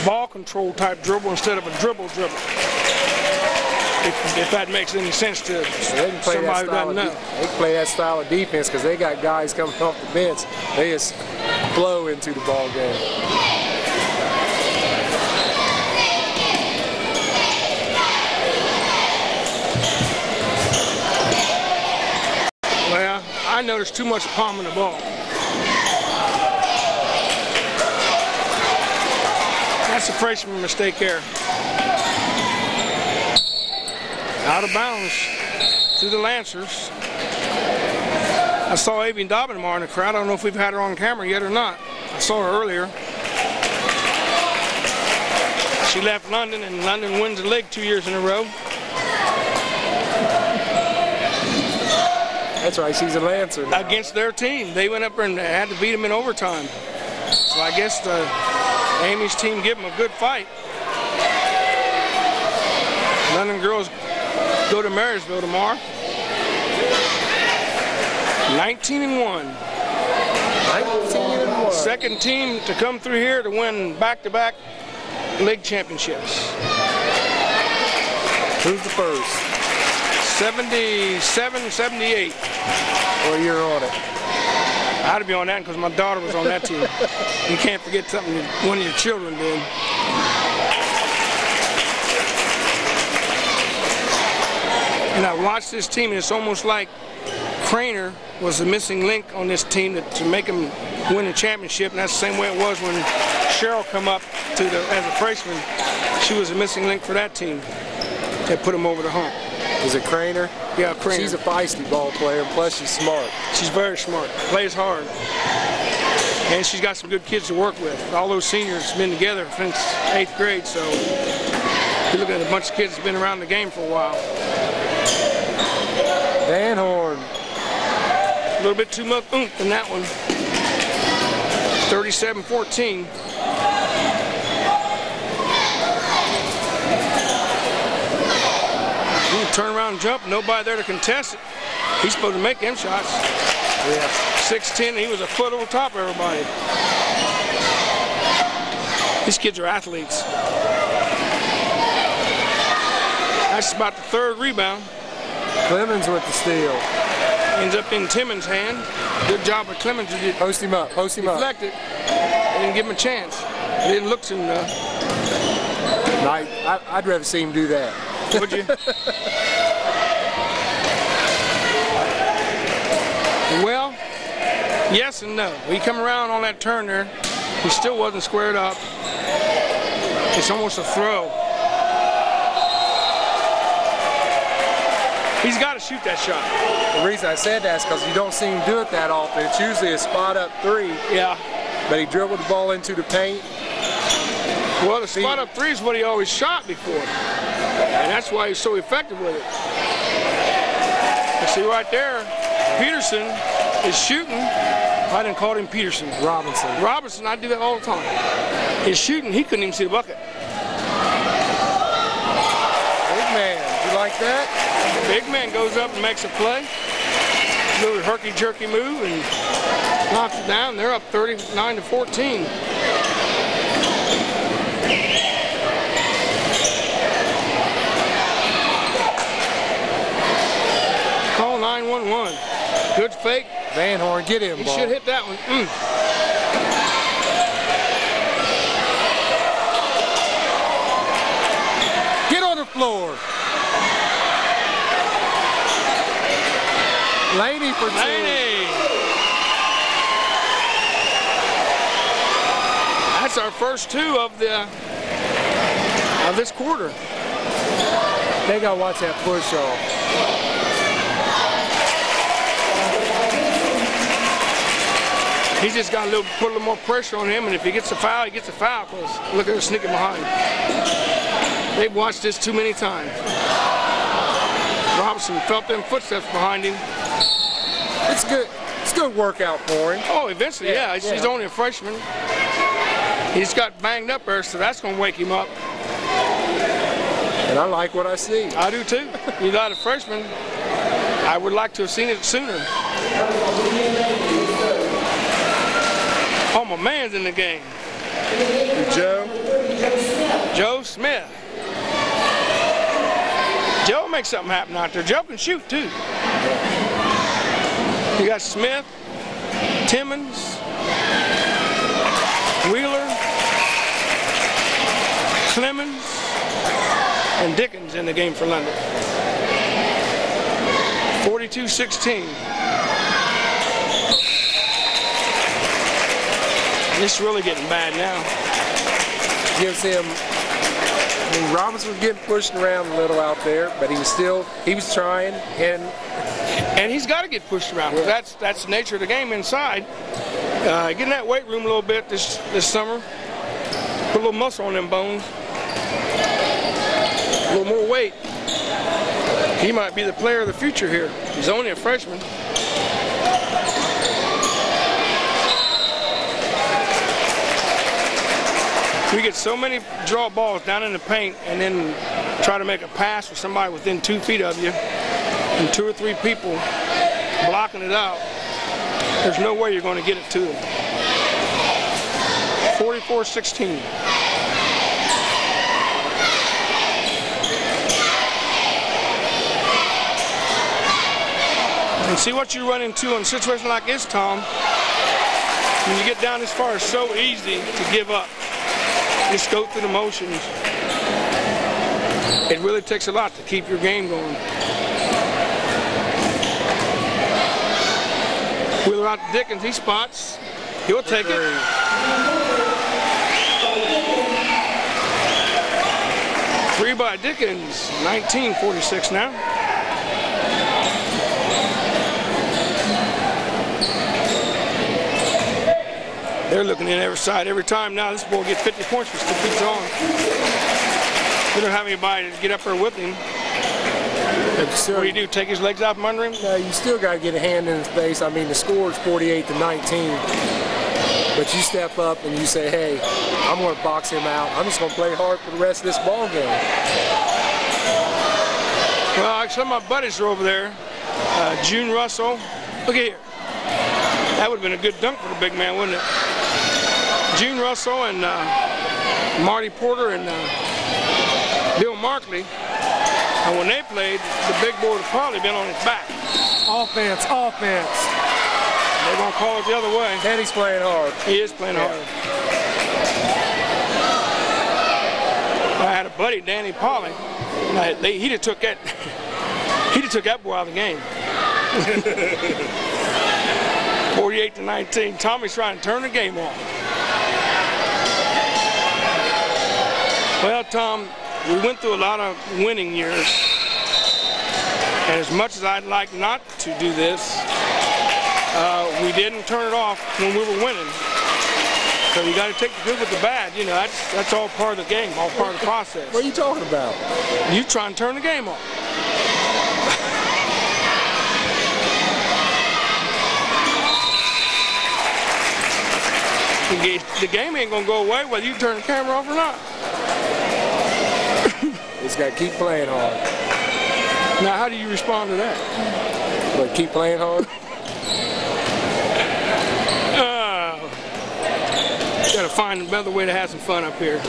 ball control type dribble instead of a dribble. If that makes any sense to somebody who doesn't know. They play that style of defense because they got guys coming off the bench. They just blow into the ball game. Well, I noticed too much palm in the ball. That's a freshman mistake there. Out of bounds to the Lancers. I saw Avian Dobbinmar in the crowd. I don't know if we've had her on camera yet or not. I saw her earlier. She left London, and London wins the league 2 years in a row. That's right, she's a Lancer now. Against their team. They went up there and had to beat them in overtime. So I guess Amy's team gave them a good fight. London girls go to Marysville tomorrow. 19-1. 19-1. Second team to come through here to win back-to-back league championships. Who's the first? 77-78. What year on it? I had to be on that because my daughter was on that team. You can't forget something that one of your children did. And I watched this team, and it's almost like Craner was the missing link on this team to make them win the championship, and that's the same way it was when Cheryl come up as a freshman. She was a missing link for that team that put them over the hump. Is it Craner? Yeah, Craner. She's a feisty ball player, and plus she's smart. She's very smart, plays hard. And she's got some good kids to work with. All those seniors have been together since 8th grade, so you're looking at a bunch of kids that's been around the game for a while. Van Horn. A little bit too much oomph in that one. 37-14. Turn around and jump, nobody there to contest it. He's supposed to make them shots. Yeah. 6'10", he was a foot over top of everybody. These kids are athletes. That's about the third rebound. Clemens with the steal. Ends up in Timmons' hand. Good job by Clemens. Post him up, post him up. Deflected. They didn't give him a chance. It didn't look soon enough. I'd rather see him do that. Would you? Well, yes and no. He come around on that turn there. He still wasn't squared up. It's almost a throw. He's got to shoot that shot. The reason I said that is because you don't see him do it that often. It's usually a spot up three. Yeah. But he dribbled the ball into the paint. Well, the spot up three is what he always shot before. And that's why he's so effective with it. You see right there, Peterson is shooting. I didn't call him Peterson. Robinson. Robinson, I do that all the time. He's shooting, he couldn't even see the bucket. Big man, you like that? The big man goes up and makes a play. Little herky-jerky move and knocks it down. They're up 39-14. Call 911. Good fake. Van Horn, get him, He ball. should hit that one. Get on the floor. Laney for two. Laney. That's our first two of this quarter. They gotta watch that push off. He's just got put a little more pressure on him, and if he gets a foul, he gets a foul. Because look at her sneaking behind. They've watched this too many times. Robinson felt them footsteps behind him. It's good. It's a good workout for him. Oh, eventually, yeah. He's only a freshman. He's got banged up there, so that's going to wake him up. And I like what I see. I do too. You're not a freshman. I would like to have seen it sooner. Oh, my man's in the game. Joe. Joe Smith. Joe makes something happen out there. Joe can shoot too. You got Smith, Timmons, Wheeler, Clemens, and Dickens in the game for London. 42-16. It's really getting bad now. Gives him, I mean, Robinson was getting pushed around a little out there, but he was trying, and he's got to get pushed around. Yeah. That's the nature of the game inside. Get in that weight room a little bit this summer. Put a little muscle on them bones. A little more weight. He might be the player of the future here. He's only a freshman. We get so many draw balls down in the paint and then try to make a pass for somebody within 2 feet of you and 2 or 3 people blocking it out. there's no way you're going to get it to them. 44-16. And see what you run into in a situation like this, Tom. When you get down this far, it's so easy to give up. Just go through the motions. It really takes a lot to keep your game going. Wheeler out to Dickens, he spots. He'll take it. Three by Dickens, 19-46 now. They're looking in every side every time now. This boy gets 50 points for still keeps on. We don't have anybody to get up there with him. What do you do, take his legs out from under him? No, you still got to get a hand in his face. I mean, the score is 48-19. But you step up and you say, hey, I'm going to box him out. I'm just going to play hard for the rest of this ball game. Well, some of my buddies are over there. June Russell. Look at here. That would have been a good dunk for the big man, wouldn't it? June Russell and Marty Porter and Bill Markley. And when they played, the big boy would have probably been on his back. Offense, offense. They're going to call it the other way. Teddy's playing hard. He is playing hard. I had a buddy, Danny Polly. He'd have took that. He'd have took that boy out of the game. 48-19. Tommy's trying to turn the game off. Well, Tom, we went through a lot of winning years. And as much as I'd like not to do this, we didn't turn it off when we were winning. So you got to take the good with the bad. You know, that's all part of the game, all part of the process. What are you talking about? You try and turn the game off. The game ain't going to go away whether you turn the camera off or not. It's got to keep playing hard. Now, how do you respond to that? But keep playing hard? Got to find another way to have some fun up here.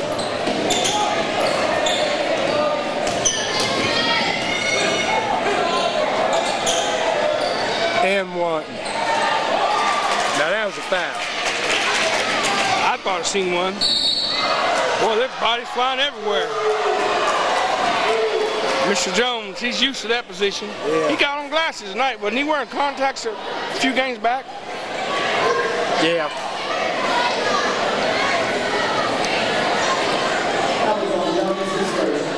And one. Now that was a foul. I thought I'd seen one. Boy, their bodies flying everywhere. Mr. Jones, he's used to that position. Yeah. He got on glasses tonight. Wasn't he wearing contacts a few games back? Yeah.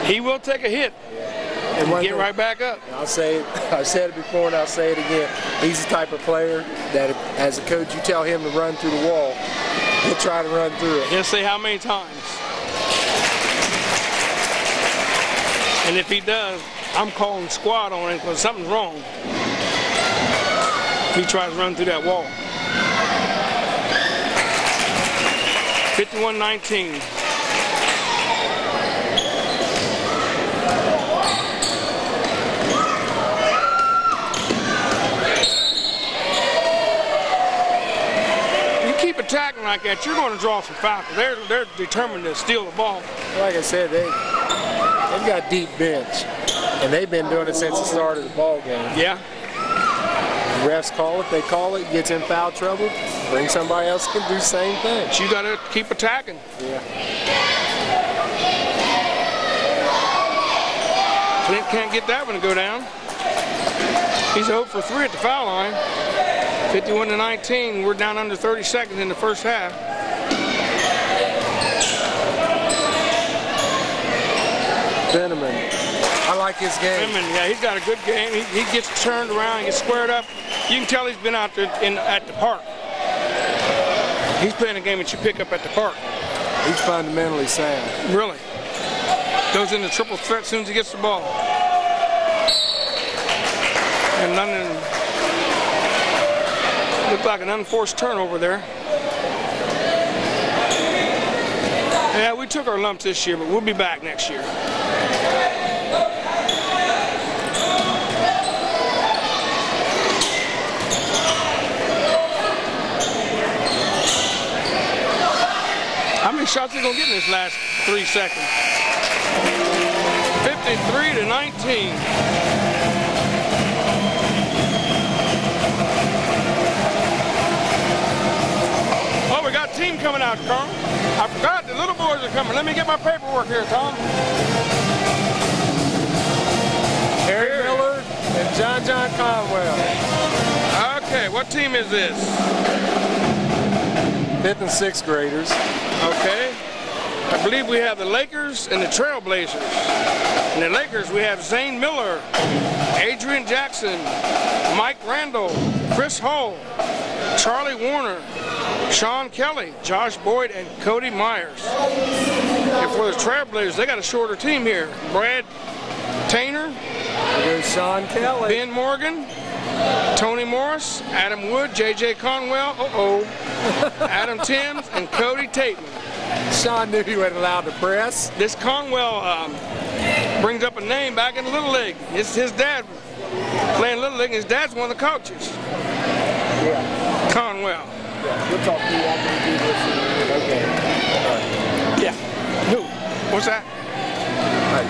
He will take a hit and get right back up. I've said it before and I'll say it again. He's the type of player that as a coach, you tell him to run through the wall, he'll try to run through it. He'll say how many times. And if he does, I'm calling squad on him because something's wrong. He tries to run through that wall. 51-19. Attacking like that, you're going to draw some fouls. They're determined to steal the ball. Like I said, they've got deep bench, and they've been doing it since the start of the ball game. Yeah. The refs call it, they call it, gets in foul trouble, bring somebody else can do the same thing. But you got to keep attacking. Yeah. Clint can't get that one to go down. He's 0 for 3 at the foul line. 51-19, we're down under 30 seconds in the first half. Benjamin, I like his game. Benjamin, yeah, he's got a good game. He gets turned around, he gets squared up. You can tell he's been out there at the park. He's playing a game that you pick up at the park. He's fundamentally sound. Really. Goes into triple threat as soon as he gets the ball. And London looked like an unforced turnover there. Yeah, we took our lumps this year, but we'll be back next year. shots he gonna get in this last 3 seconds? 53-19. Oh, we got a team coming out, Carl. I forgot the little boys are coming. Let me get my paperwork here, Tom. Harry Miller and John Conwell. Okay, what team is this? 5th and 6th graders. Okay. I believe we have the Lakers and the Trailblazers. In the Lakers, we have Zane Miller, Adrian Jackson, Mike Randall, Chris Hull, Charlie Warner, Sean Kelly, Josh Boyd, and Cody Myers. And for the Trailblazers, they got a shorter team here. Brad Tainer, There goes Sean Kelly. Ben Morgan, Tony Morris, Adam Wood, J.J. Conwell, Adam Timms, and Cody Tateman. Sean knew he wasn't allowed to press. This Conwell brings up a name back in the Little League. It's his dad playing Little League, and his dad's one of the coaches. Yeah. Conwell. Yeah. We'll talk to you after we do this. Okay. All right. Yeah. Who? What's that?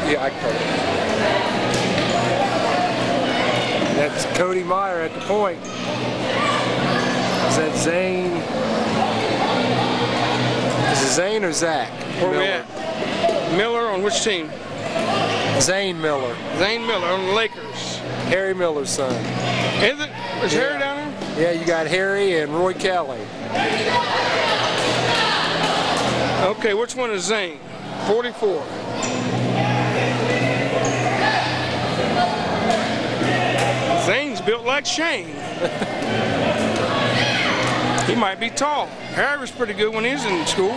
Yeah, I covered it. That's Cody Meyer at the point. Is that Zane? Is it Zane or Zach? Where we at? Miller on which team? Zane Miller. Zane Miller on the Lakers. Harry Miller's son. Is it? Is Harry down there? Yeah, you got Harry and Roy Kelly. Okay, which one is Zane? 44. Zane's built like Shane. He might be tall. Harry was pretty good when he was in school.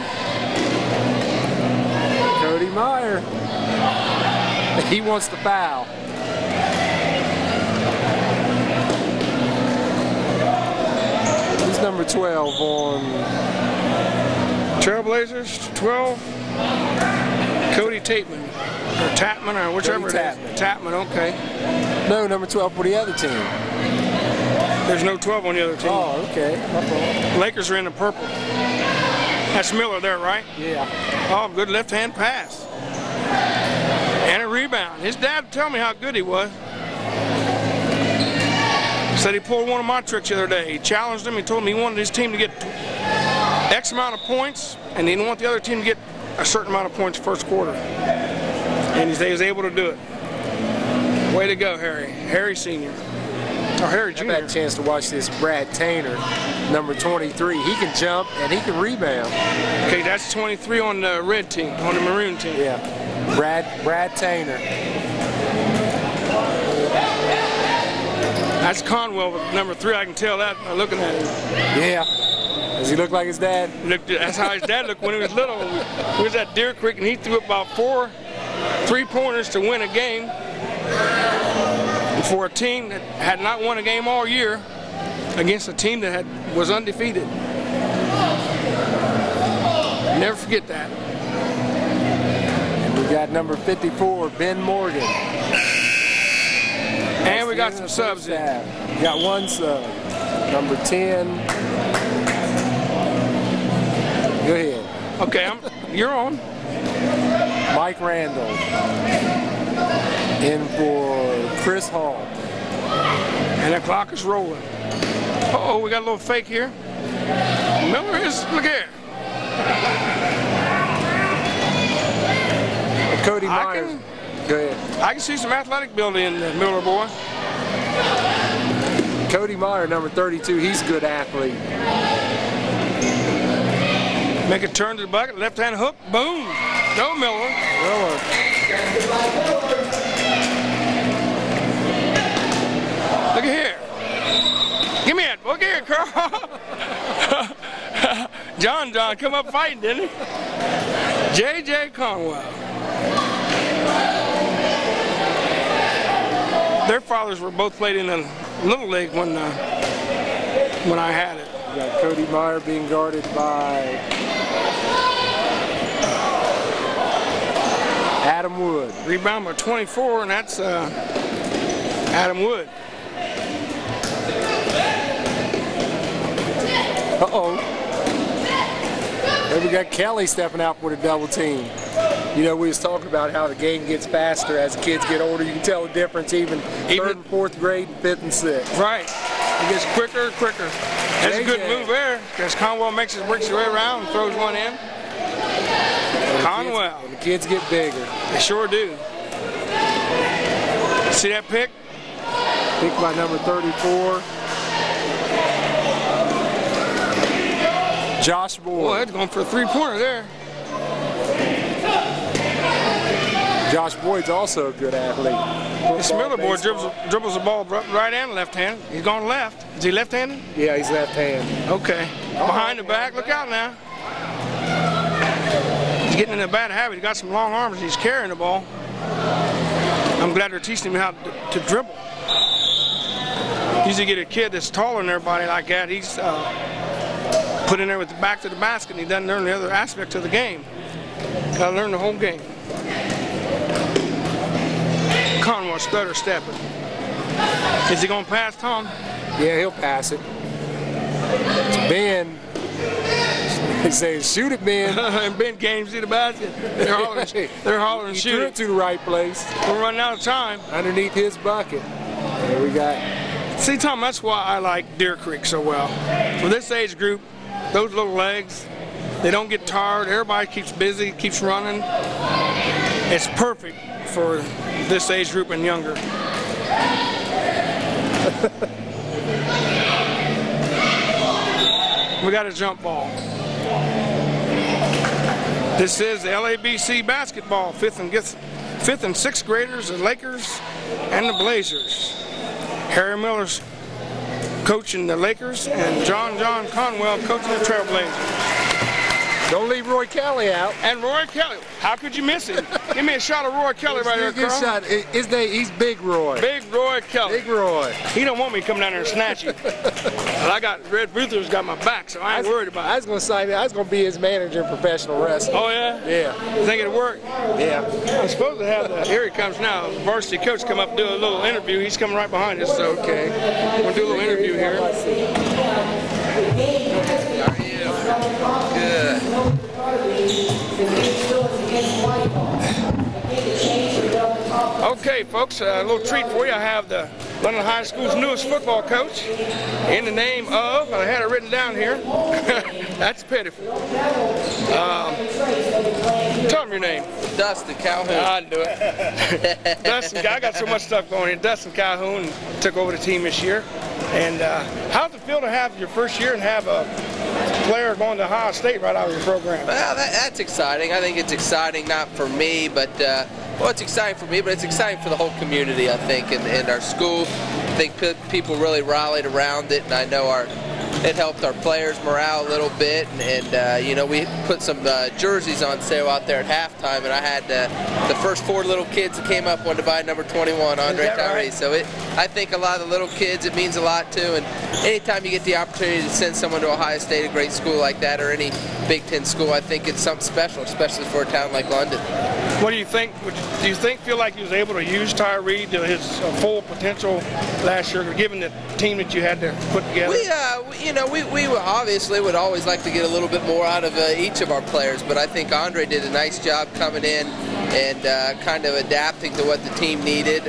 Cody Meyer. He wants to foul. Who's number 12 on Trailblazers? 12. Cody Tateman. Or Tapman, or whichever it is. Tapman, okay. No, number 12 for the other team. There's no 12 on the other team. Oh, okay. Lakers are in the purple. That's Miller there, right? Yeah. Oh, good left-hand pass. And a rebound. His dad told me how good he was. Said he pulled one of my tricks the other day. He challenged him. He told him he wanted his team to get X amount of points, and he didn't want the other team to get a certain amount of points first quarter. And he was able to do it. Way to go, Harry. Harry Sr. Or Harry Jr. I've had a chance to watch this Brad Tainer, number 23. He can jump and he can rebound. Okay, that's 23 on the red team, on the maroon team. Yeah, Brad Tainer. That's Conwell with number 3. I can tell that by looking at him. Yeah. Does he look like his dad? That's how his dad looked when he was little. He was at Deer Creek, and he threw about 4 3-pointers to win a game. For a team that had not won a game all year against a team that was undefeated. Never forget that. And we got number 54, Ben Morgan. And we got some subs in. We got one sub. Number 10. Go ahead. Okay, you're on. Mike Randall. In for Chris Hall. And the clock is rolling. Uh-oh, we got a little fake here. Miller is, look here. Cody Myers. Go ahead. I can see some athletic building in the Miller boy. Cody Meyer, number 32, he's a good athlete. Make a turn to the bucket, left hand hook, boom. Go Miller. Miller. Look at here. Give me it. Look here, Carl. John come up fighting, didn't he? J.J. Conwell. Their fathers were both played in the Little League when I had it. You got Cody Meyer being guarded by Adam Wood. Rebound by 24, and that's Adam Wood. Uh-oh. There we got Kelly stepping out for the double team. You know, we was talking about how the game gets faster as the kids get older. You can tell the difference even 3rd and 4th grade, 5th and 6th. Right. It gets quicker and quicker. That's a good move there, because Conwell works his way around and throws one in. Conwell. And the kids get bigger. They sure do. See that pick? Pick by number 34. Josh Boyd. Boy, that's going for a 3-pointer there. Josh Boyd's also a good athlete. This Miller boy dribbles the ball right and left hand. He's gone left. Is he left-handed? Yeah, he's left-handed. Okay. Behind the back. Look out now. He's getting in a bad habit. He's got some long arms. He's carrying the ball. I'm glad they're teaching him how to dribble. Usually get a kid that's taller than everybody like that. He's put in there with the back to the basket, and he doesn't learn the other aspects of the game. Got to learn the whole game. Conwell stutter stepping. Is he going to pass, Tom? Yeah, he'll pass it. It's Ben. They say, shoot it, Ben. And Ben can't see the basket. They're hollering, shoot threw it. it to the right place. We're running out of time. Underneath his bucket. There we got. See, Tom, that's why I like Deer Creek so well. For this age group, those little legs, they don't get tired. Everybody keeps busy, keeps running. It's perfect for this age group and younger. We got a jump ball. This is the LABC basketball, 5th and 6th graders, the Lakers and the Blazers. Harry Miller's coaching the Lakers, and John Conwell coaching the Trailblazers. Don't leave Roy Kelly out. And Roy Kelly, how could you miss him? Give me a shot of Roy Kelly right there, Carl. Shot. His name, he's Big Roy. Big Roy Kelly. Big Roy. He don't want me to come down there and snatch him. But I got Red Ruther's got my back, so I ain't worried about it. I was going to say that I was going to be his manager in professional wrestling. Oh yeah? Yeah. You think it'll work? Yeah. I'm supposed to have here he comes now, varsity coach come up and do a little interview. He's coming right behind us, so okay. We're going to do a little interview here. How are you? Good. Okay, folks, a little treat for you. I have the London High School's newest football coach in the name of, I had it written down here, that's pitiful. Tell them your name. Dustin Calhoun. I knew it. Dustin, I got so much stuff going here. Dustin Calhoun took over the team this year. And how's it feel to have your first year and have a player going to Ohio State right out of your program? Well, that's exciting. I think it's exciting not for me, but well, it's exciting for me, but it's exciting for the whole community, I think, and our school. I think people really rallied around it, and I know it helped our players' morale a little bit, and you know, we put some jerseys on sale out there at halftime, and I had the first 4 little kids that came up wanted to buy number 21, Andre Tyree. Right? So I think a lot of the little kids, it means a lot too, and anytime you get the opportunity to send someone to Ohio State, a great school like that, or any Big Ten school, I think it's something special, especially for a town like London. What do you think? Do you feel like he was able to use Tyree to his full potential last year, given the team that you had to put together? We obviously would always like to get a little bit more out of each of our players, but I think Andre did a nice job coming in and kind of adapting to what the team needed.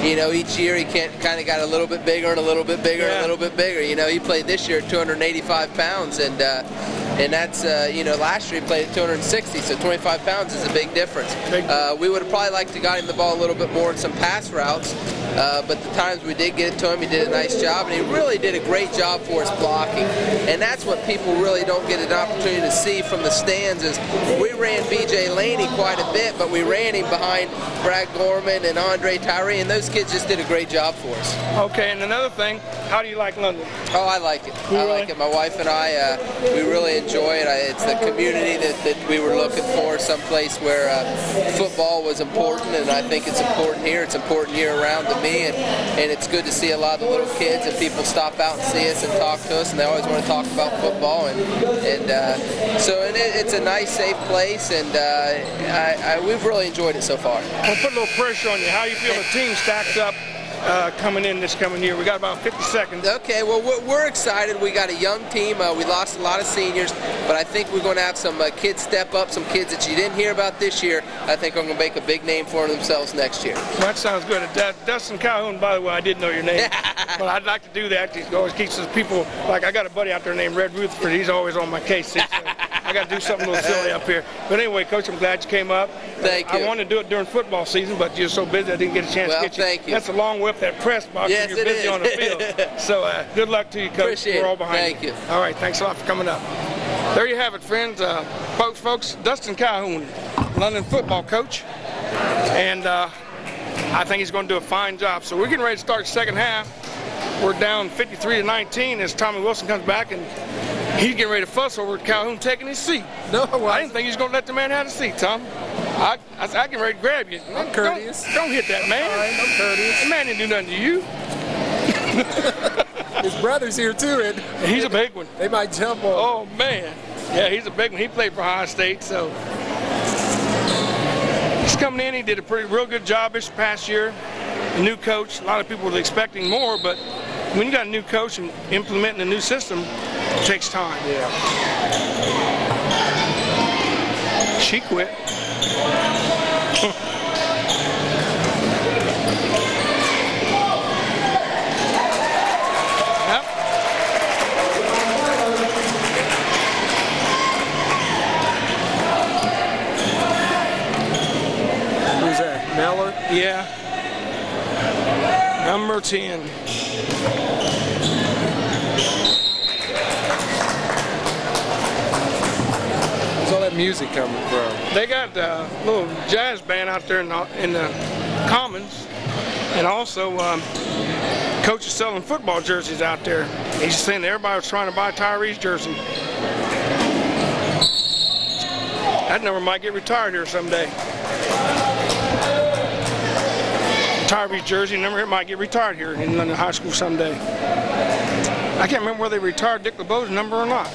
You know, each year he kind of got a little bit bigger and a little bit bigger and a little bit bigger. You know, he played this year at 285 pounds, and that's, you know, last year he played at 260, so 25 pounds is a big difference. We would have probably liked to got him the ball a little bit more in some pass routes, but the times we did get it to him, he did a nice job, and he really did a great job for us blocking. And that's what people really don't get an opportunity to see from the stands is we ran B.J. Laney quite a bit, but we ran him behind Brad Gorman and Andre Tyree, and those kids just did a great job for us. Okay, and another thing, how do you like London? Oh, I like it. I like it. My wife and I, we really enjoy it. It's the community that we were looking for, someplace where football was important, and I think it's important here. It's important year-round to me, and it's good to see a lot of the little kids and people stop out and see us and talk to us, and they always want to talk about football, and so it's a nice, safe place, and we've really enjoyed it so far. I'll put a little pressure on you. How you feel the team stacks up coming in this coming year? We got about 50 seconds. Okay, well, we're excited. We got a young team. We lost a lot of seniors, but I think we're going to have some kids step up, some kids that you didn't hear about this year. I think are going to make a big name for themselves next year. Well, that sounds good. Dustin Calhoun, by the way, I didn't know your name. But I'd like to do that. He always keeps his people, like I got a buddy out there named Red Rutherford. He's always on my case. So I got to do something a little silly up here. But anyway, Coach, I'm glad you came up. Thank you. I wanted to do it during football season, but you're so busy I didn't get a chance to get you. Thank you. That's a long way up that press box yes, when you're busy on the field. So good luck to you, Coach. Appreciate We're all behind you. All right, thanks a lot for coming up. There you have it, friends. Folks, Dustin Calhoun, London football coach. And I think he's going to do a fine job. So we're getting ready to start the second half. We're down 53-19 as Tommy Wilson comes back, and he's getting ready to fuss over Calhoun taking his seat. No, I didn't think he was going to let the man have a seat, Tom. I get ready to grab you. I'm courteous. Don't hit that man. All right, I'm courteous. That man didn't do nothing to you. His brother's here too, and he's a big one. They might jump on. Oh man, yeah, he's a big one. He played for Ohio State, so he's coming in. He did a real good job this past year. A new coach. A lot of people were expecting more, but when you got a new coach and implementing a new system, it takes time. Yeah. She quit. Yep. Who's that? Miller? Yeah. Number 10. Where's all that music coming from? They got a little jazz band out there in the Commons, and also Coach is selling football jerseys out there. He's saying everybody was trying to buy Tyree's jersey. That number might get retired here someday. Tyree's jersey number here might get retired here in London High School someday. I can't remember whether they retired Dick LeBeau's number or not.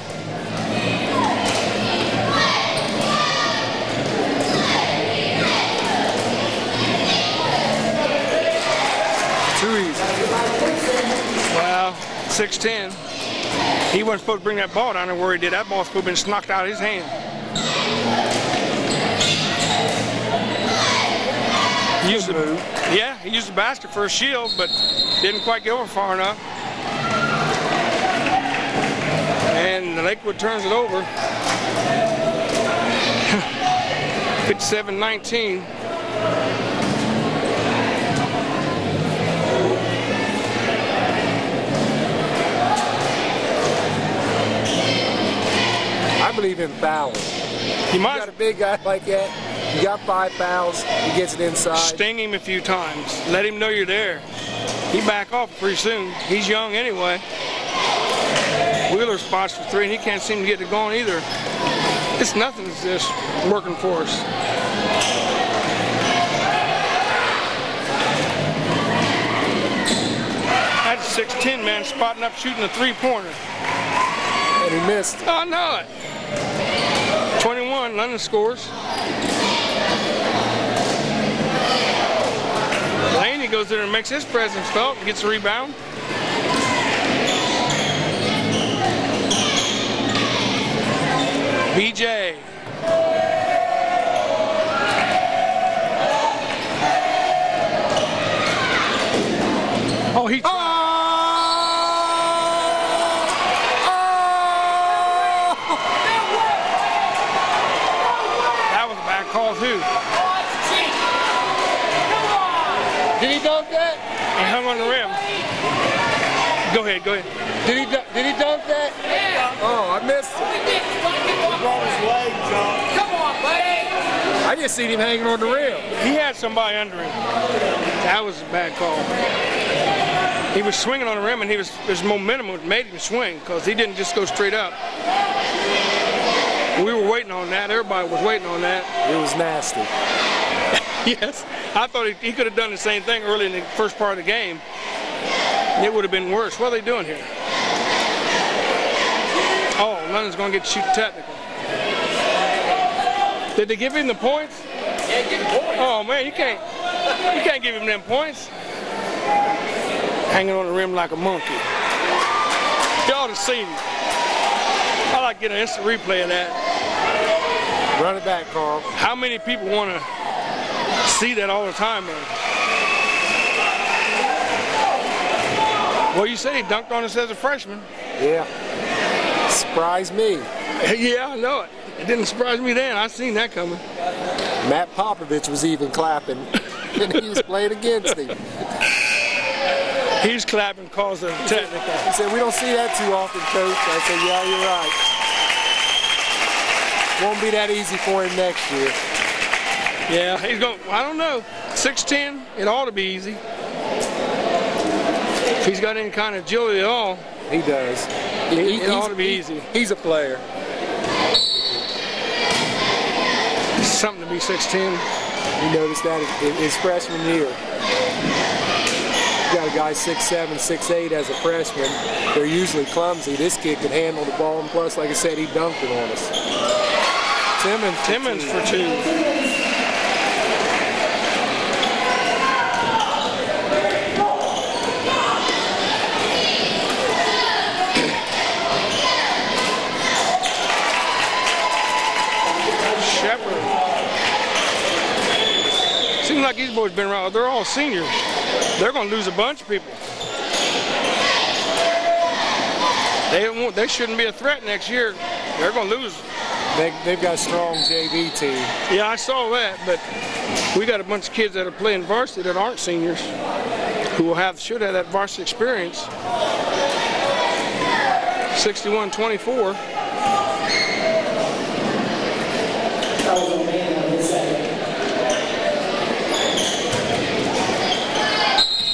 Too easy. Well, 6'10". He wasn't supposed to bring that ball down there where he did. That ball's supposed to have been knocked out of his hand. He used he used the basket for a shield, but didn't quite get over far enough. And Lakewood turns it over. 57-19. I believe in fouling. You got a big guy like that, you got 5 fouls, he gets it inside. Sting him a few times. Let him know you're there. He back off pretty soon. He's young anyway. Wheeler spots for 3, and he can't seem to get it going either. It's nothing that's just working for us. That's a 6'10" man spotting up shooting a 3-pointer. And he missed. Oh, I know it. 21, London scores. Laney goes there and makes his presence felt and gets a rebound. BJ. Oh, he tried. Call too. Did he dunk that? He hung on the rim. Go ahead, go ahead. Did he dunk that? Yeah. Oh, I missed it. Come on, buddy. I just seen him hanging on the rim. He had somebody under him. That was a bad call. He was swinging on the rim, and his momentum made him swing because he didn't just go straight up. We were waiting on that. Everybody was waiting on that. It was nasty. Yes. I thought he could have done the same thing early in the first part of the game. It would have been worse. What are they doing here? Oh, London's going to get to shoot technical. Did they give him the points? Yeah, give him points. Oh, man, you can't give him them points. hanging on the rim like a monkey. You ought to see him. I like to get an instant replay of that. Run it back, Carl. How many people want to see that all the time, man? Well, you said he dunked on us as a freshman. Yeah. Surprised me. Yeah, I know it. It didn't surprise me then. I seen that coming. Matt Popovich was even clapping, and he was playing against him. He's clapping because of technical. He said, "We don't see that too often, Coach." I said, "Yeah, you're right. Won't be that easy for him next year." Yeah, he's going. I don't know. 6'10", it ought to be easy. If he's got any kind of agility at all, he does. It ought to be easy. He's a player. It's something to be 6'10". You noticed that in his freshman year. You got a guy 6'7", 6'8" as a freshman. They're usually clumsy. This kid could handle the ball, and plus, like I said, he dunked it on us. Timmons for two. Seems like these boys been around. They're all seniors. They're going to lose a bunch of people. They shouldn't be a threat next year. They're going to lose. They've got a strong JV team. Yeah, I saw that, but we got a bunch of kids that are playing varsity that aren't seniors, who should have that varsity experience. 61-24.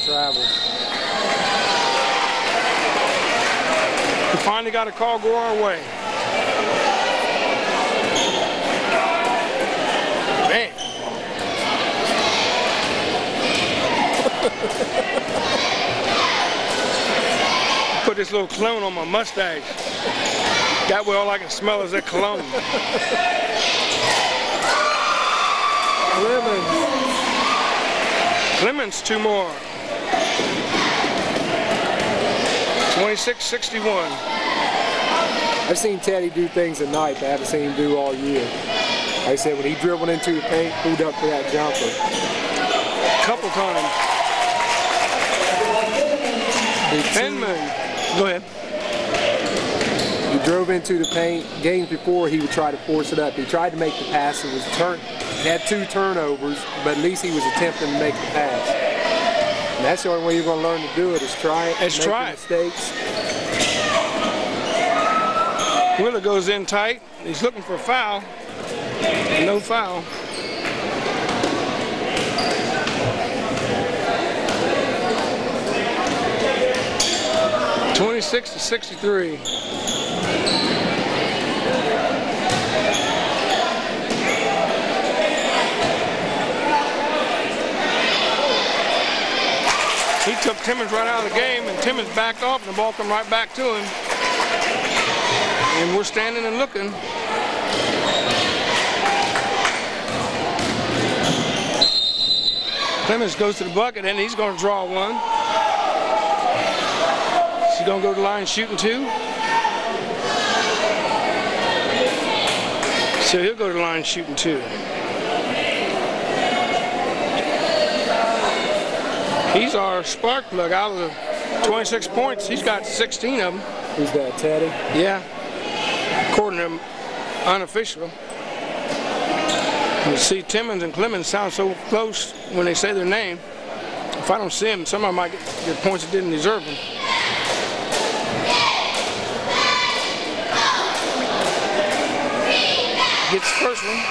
Travel. We finally got a call go our way. Man. Put this little cologne on my mustache. That way all I can smell is that cologne. Clemens, two more. 26-61. I've seen Teddy do things at night that I haven't seen him do all year. Like I said, when he dribbled into the paint, pulled up for that jumper. Couple times. Penman. Go ahead. He drove into the paint. Games before, he would try to force it up. He tried to make the pass. He had 2 turnovers, but at least he was attempting to make the pass. And that's the only way you're going to learn to do it is try it. Let's try it. Mistakes. Wheeler goes in tight. He's looking for a foul. No foul. (26-63). He took Timmons right out of the game, and Timmons backed off, and the ball come right back to him. And we're standing and looking. Clemens goes to the bucket, and he's going to draw one. He's going to go to the line shooting 2. So he'll go to the line shooting 2. He's our spark plug. Out of the 26 points, he's got 16 of them. Who's that, Teddy? Yeah. According to unofficial. You see, Timmons and Clemens sound so close when they say their name. If I don't see them, somebody might get points that didn't deserve them. Gets the first one.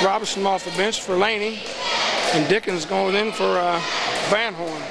Robinson off the bench for Laney, and Dickens going in for Van Horn.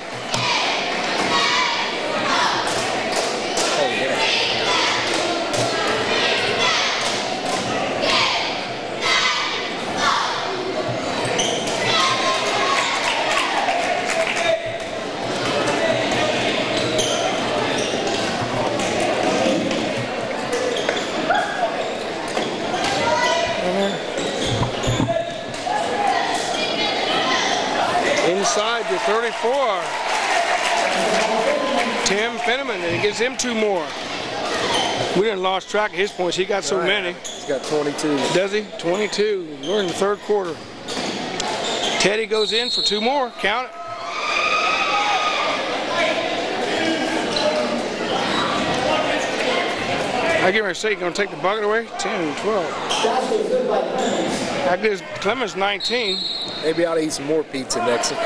for Tim Fenneman, and he gives him 2 more. We didn't lost track of his points. He got so many. He's got 22. Does he? 22. We're in the 3rd quarter. Teddy goes in for 2 more. Count it. I get ready to say you're going to take the bucket away. 10, 12. That gives Clemens 19. Maybe I ought to eat some more pizza next time.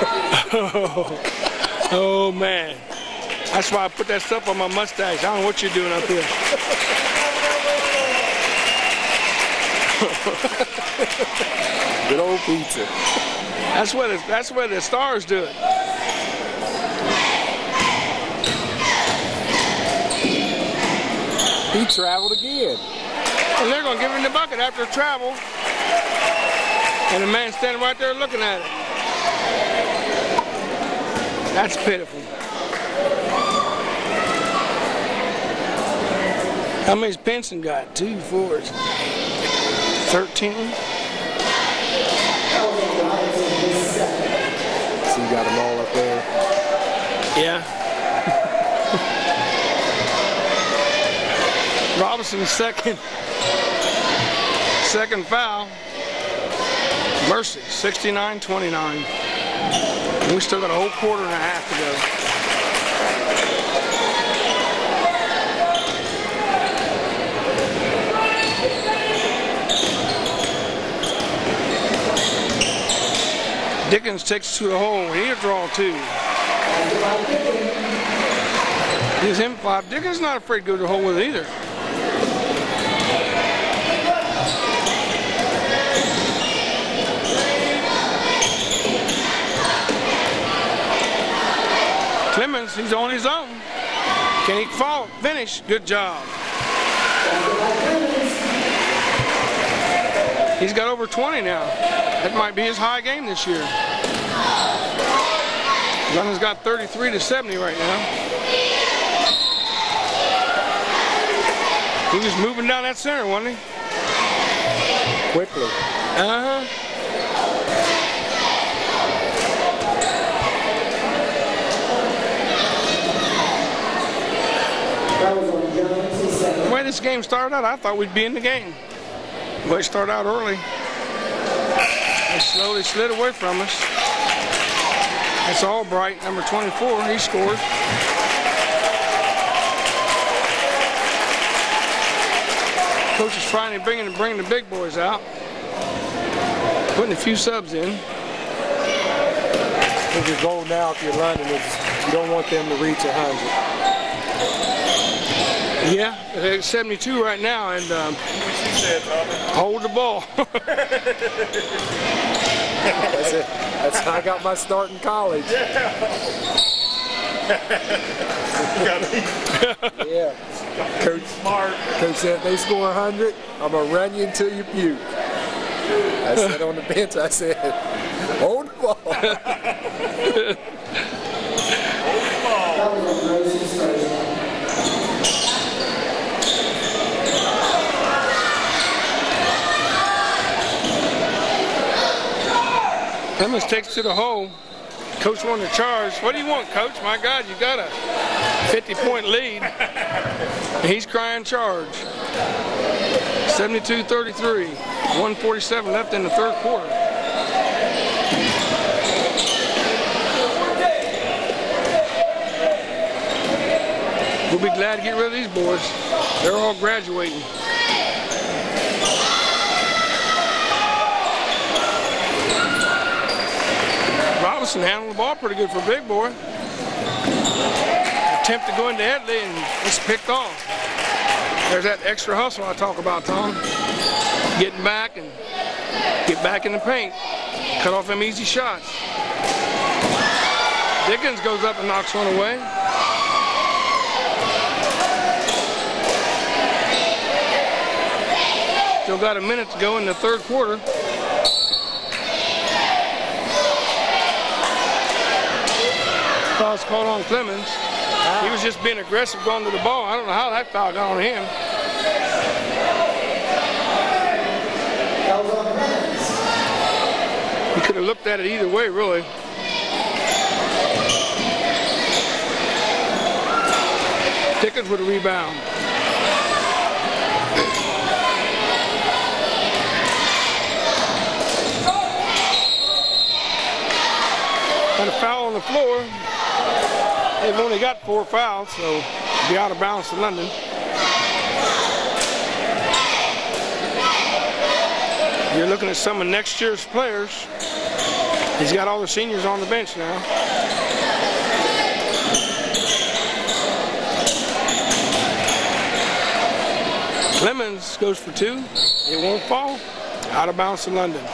Oh, man. That's why I put that stuff on my mustache. I don't know what you're doing up here. Good old pizza. That's where the stars do it. He traveled again. And they're going to give him the bucket after travel. And the man standing right there looking at it. That's pitiful. How many's Pinson got? 2, 4, 13. So you got them all up there. Yeah. Robinson's second foul. Mercy, 69-29. We still got a whole quarter and a half to go. Dickens takes to the hole. He'll draw 2. Gives him 5. Dickens not afraid to go to the hole with it either. Clemens, he's on his own. Can he finish? Good job. He's got over 20 now. That might be his high game this year. London's got 33-70 right now. He was moving down that center, wasn't he? Quickly. Uh-huh. The way this game started out, I thought we'd be in the game. The way it started out early. They slowly slid away from us. It's Albright, number 24. He scores. Coach is finally bringing the big boys out. Putting a few subs in. I think your goal now, if you're London, is you don't want them to reach 100. Yeah, they're 72 right now, and hold the ball. That's it. That's how I got my start in college. Yeah. Coach said, if they score 100, I'm going to run you until you puke. I said on the bench, I said, hold the ball. Hold the ball. Clemens takes to the hole. Coach wanted to charge. What do you want, Coach? My God, you got a 50-point lead. And he's crying charge. 72-33. 1:47 left in the 3rd quarter. We'll be glad to get rid of these boys. They're all graduating. Robinson handled the ball pretty good for a big boy. Attempt to go into Headley and it's picked off. There's that extra hustle I talk about, Tom. Getting back and get back in the paint. Cut off them easy shots. Dickens goes up and knocks one away. Still got a minute to go in the 3rd quarter. Foul's called on Clemens. He was just being aggressive going to the ball. I don't know how that foul got on him. He could have looked at it either way, really. Dickens with a rebound. Got a foul on the floor. They've only got 4 fouls, so be out of bounds to London. You're looking at some of next year's players. He's got all the seniors on the bench now. Clemens goes for 2. It won't fall. Out of bounds to London.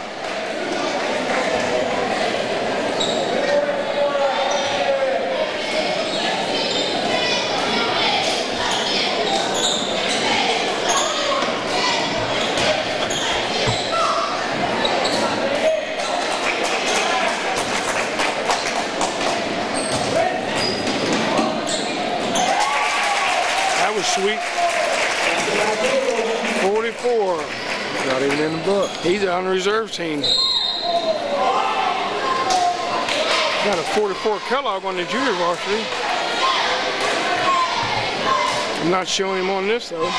That was sweet. 44. Not even in the book. He's on the reserve team. Got a 44 Kellogg on the junior varsity. I'm not showing him on this though.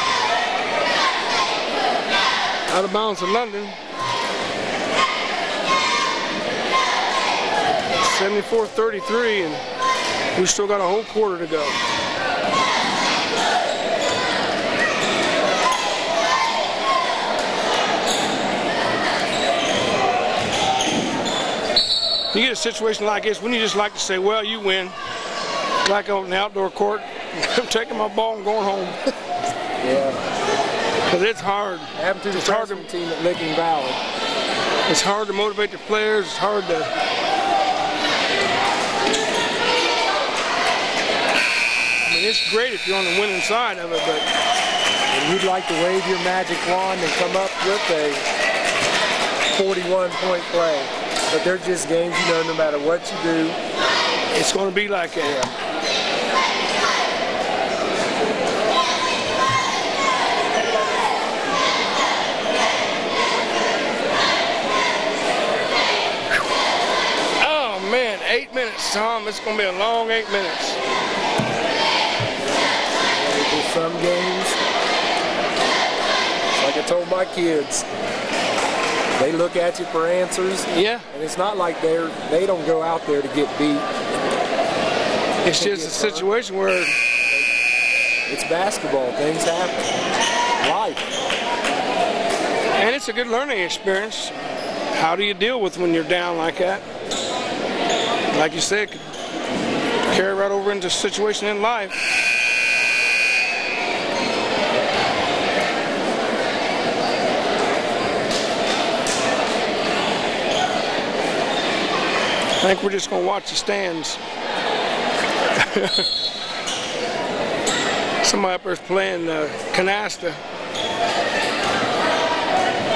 Out of bounds to London. 74-33, and we still got a whole quarter to go. You get a situation like this, wouldn't you just like to say, well, you win, like on the outdoor court, I'm taking my ball and going home. Yeah. Because it's hard. Happened to the freshman team at Licking Valley. It's hard to motivate the players. It's hard to... I mean, it's great if you're on the winning side of it, but... And you'd like to wave your magic wand and come up with a 41-point play. But they're just games, you know, no matter what you do, it's going to be like that. Yeah. Oh, man, 8 minutes, Tom. It's going to be a long 8 minutes. There's some games, like I told my kids, they look at you for answers. Yeah. And it's not like they don't go out there to get beat. It's just a situation where it's basketball. Things happen. Life. And it's a good learning experience. How do you deal with when you're down like that? Like you said, could carry right over into a situation in life. I think we're just going to watch the stands. Somebody up there's playing canasta.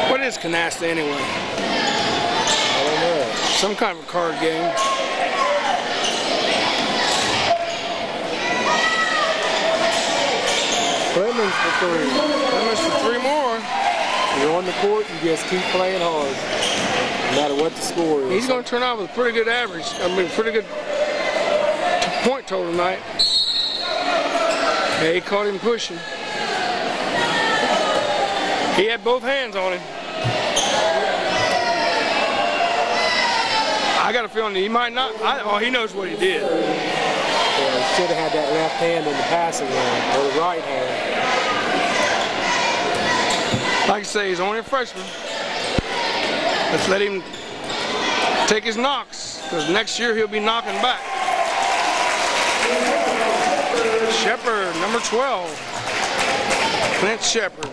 What is canasta anyway? I don't know. Some kind of a card game. Clemens for 3. Clemens for 3 more. You're on the court, you just keep playing hard. No matter what the score is. He's going to turn out with a pretty good average. I mean, pretty good point total tonight. Yeah, he caught him pushing. He had both hands on him. I got a feeling that he might not. Oh, he knows what he did. Yeah, he should have had that left hand in the passing lane, or the right hand. Like I say, he's only a freshman. Let's let him take his knocks, because next year he'll be knocking back. Shepard, number 12. Clint Shepard.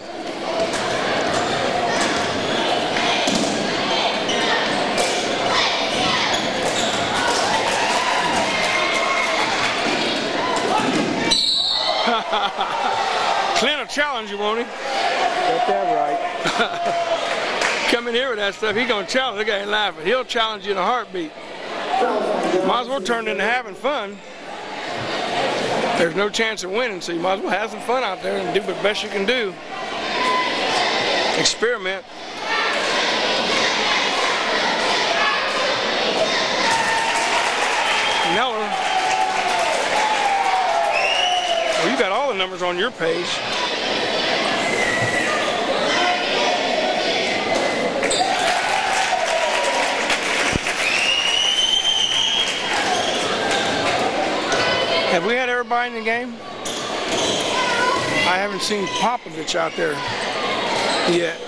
Clint will challenge you, won't he? Got that right. Come in here with that stuff, he's going to challenge. Look at him laughing. He'll challenge you in a heartbeat. Might as well turn it into having fun. There's no chance of winning, so you might as well have some fun out there and do the best you can do. Experiment. Neller. Well, you got all the phone numbers on your page. Have we had everybody in the game? I haven't seen Popovich out there yet.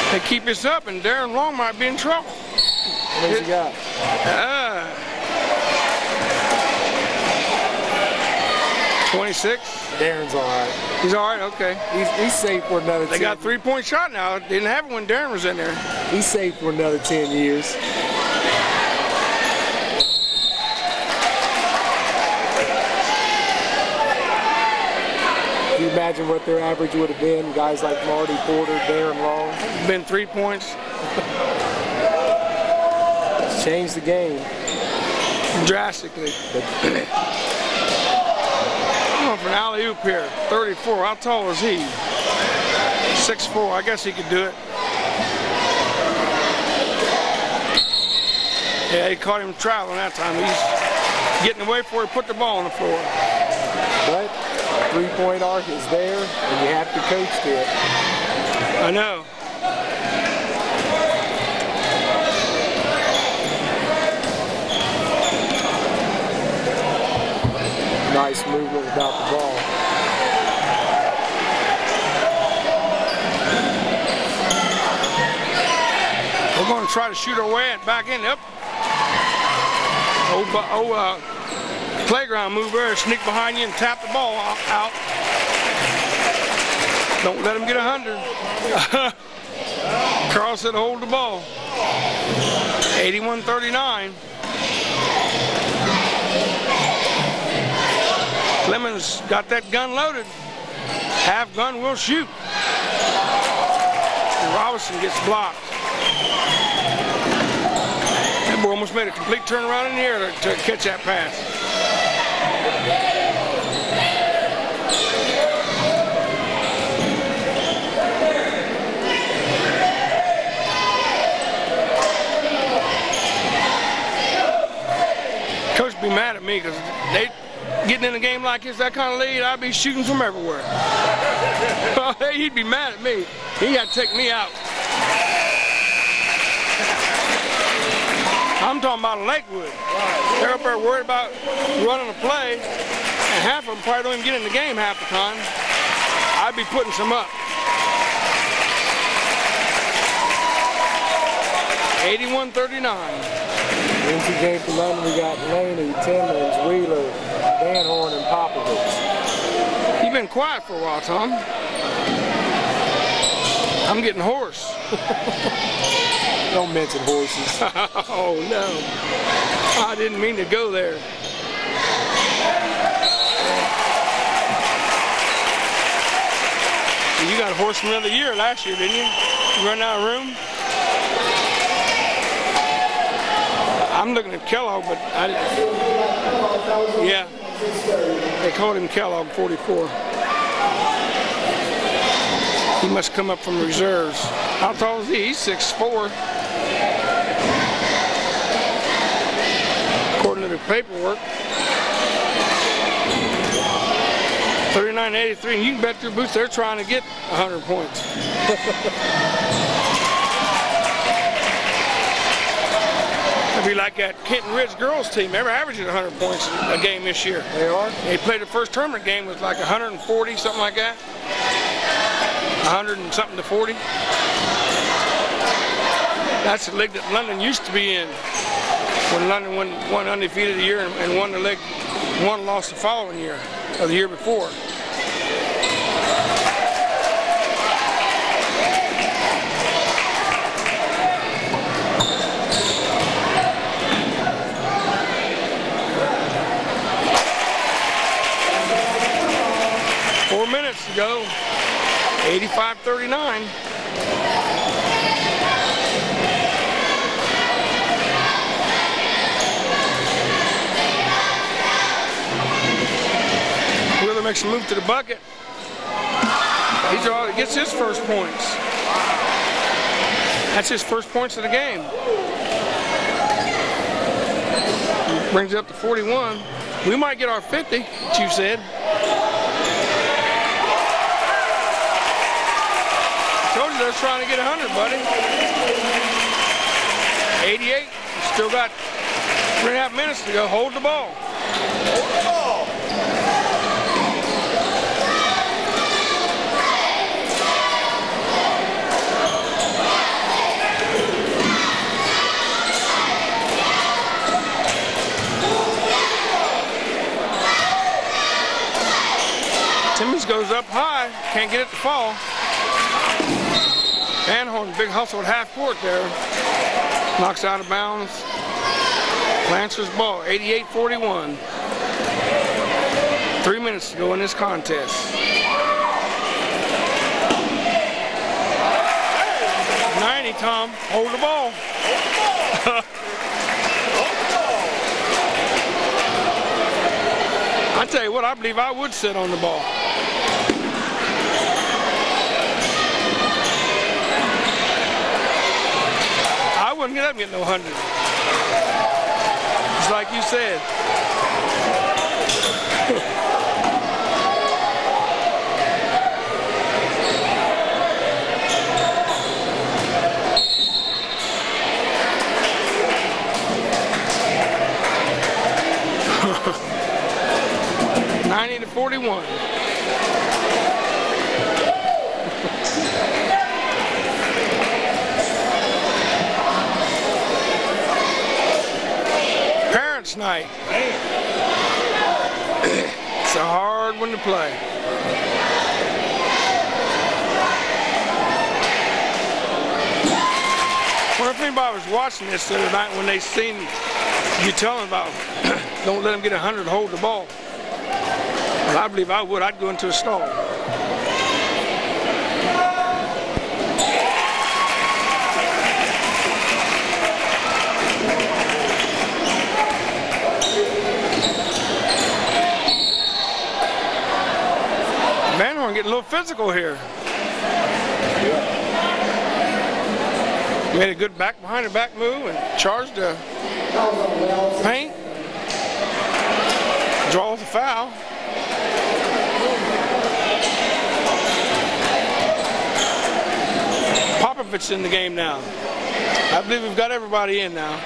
They keep this up, and Darren Long might be in trouble. What has he got? 26. Darren's all right. He's all right, okay. He's safe for another 10 They got 3-point shot now. Didn't have it when Darren was in there. He's safe for another 10 years. Can you imagine what their average would have been? Guys like Marty Porter, Darren Long. Been 3 points. It's changed the game. Drastically. Going for an alley-oop here. 34. How tall is he? 6'4". I guess he could do it. Yeah, he caught him traveling that time. He's getting away before he put the ball on the floor. But a three-point arc is there, and you have to coach to it. I know. Nice movement without the ball. We're going to try to shoot our way back in. Up. Playground move there. Sneak behind you and tap the ball out. Don't let him get 100. Carl said hold the ball. 81-39. Clemens got that gun loaded. Half gun will shoot. And Robinson gets blocked. That boy almost made a complete turnaround in the air to catch that pass. Coach be mad at me because they getting in a game like this, that kind of lead, I'd be shooting from everywhere. He'd be mad at me. He had to take me out. I'm talking about Lakewood. They're up there worried about running a play, and half of them probably don't even get in the game half the time. I'd be putting some up. 81-39. Into game for London, we got Laney, Timmons, Wheeler, Van Horn, and Popovich. You've been quiet for a while, Tom. I'm getting hoarse. Don't mention horses. Oh, no. I didn't mean to go there. You got a horseman of the year last year, didn't you? You run out of room? I'm looking at Kellogg, but yeah, they called him Kellogg 44. He must come up from reserves. How tall is he? He's 6'4". According to the paperwork. 39-83, and you can bet your boots they're trying to get 100 points. It'd be like that Kenton Ridge girls team, ever averaging 100 points a game this year. They are? They played the first tournament game with like 140, something like that. 100 and something to 40. That's the league that London used to be in. When London won undefeated a year and won the league, one lost the following year, or the year before. To go, 85-39. Wheeler makes a move to the bucket. He gets his first points. That's his first points of the game. Brings it up to 41. We might get our 50, Chief said. I told you they was trying to get 100, buddy. 88. Still got 3.5 minutes to go. Hold the ball. Hold the ball. Timmons goes up high, can't get it to fall. Van Horn, big hustle at half court there. Knocks out of bounds. Lancers ball, 88-41. 3 minutes to go in this contest. Tom, hold the ball. I tell you what, I believe I would sit on the ball. I wouldn't get up and get no 100. Just like you said. 90-41. Parents' night. It's a hard one to play. I wonder if anybody was watching this the other night when they seen you telling about don't let them get 100, hold the ball. Well, I believe I would. I'd go into a stall. Van Horn getting a little physical here. Made a good back behind her back move and charged the paint. Draws a foul. Popovich in the game now. I believe we've got everybody in now.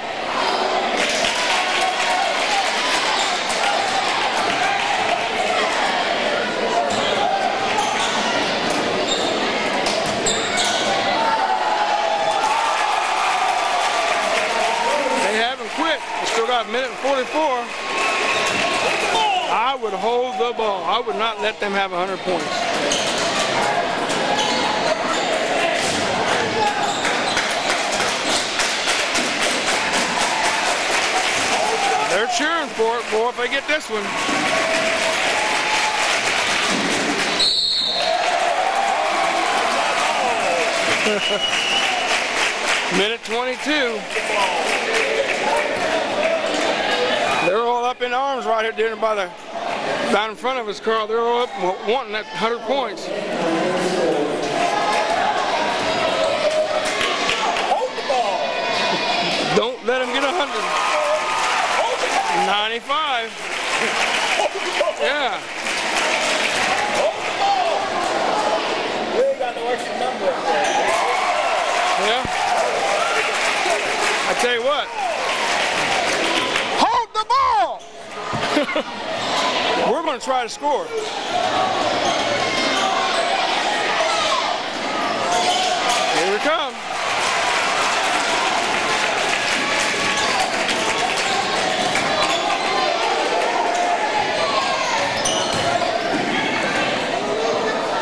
They haven't quit. We still got a minute and 44. I would hold the ball. I would not let them have 100 points. They're cheering for it, boy, if they get this one. Minute 22. They're all up in arms right here down in front of us, Carl. They're all up wanting that 100 points. Hold the ball. Don't let them get 100. 95. Yeah. Hold the ball. We ain't got no extra number up there. Yeah. I tell you what. Hold the ball. We're going to try to score. Here we come.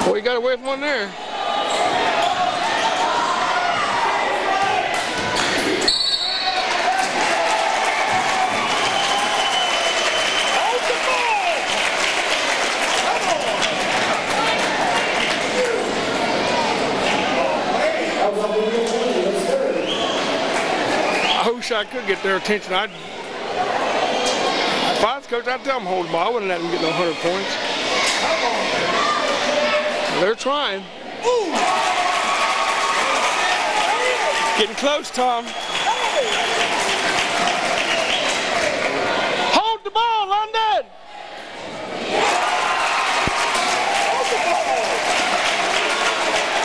Well, you got away from one there. I wish I could get their attention. If I was coach, I'd tell them hold the ball. I wouldn't let them get no 100 points. They're trying. Getting close, Tom. Hold the ball, London.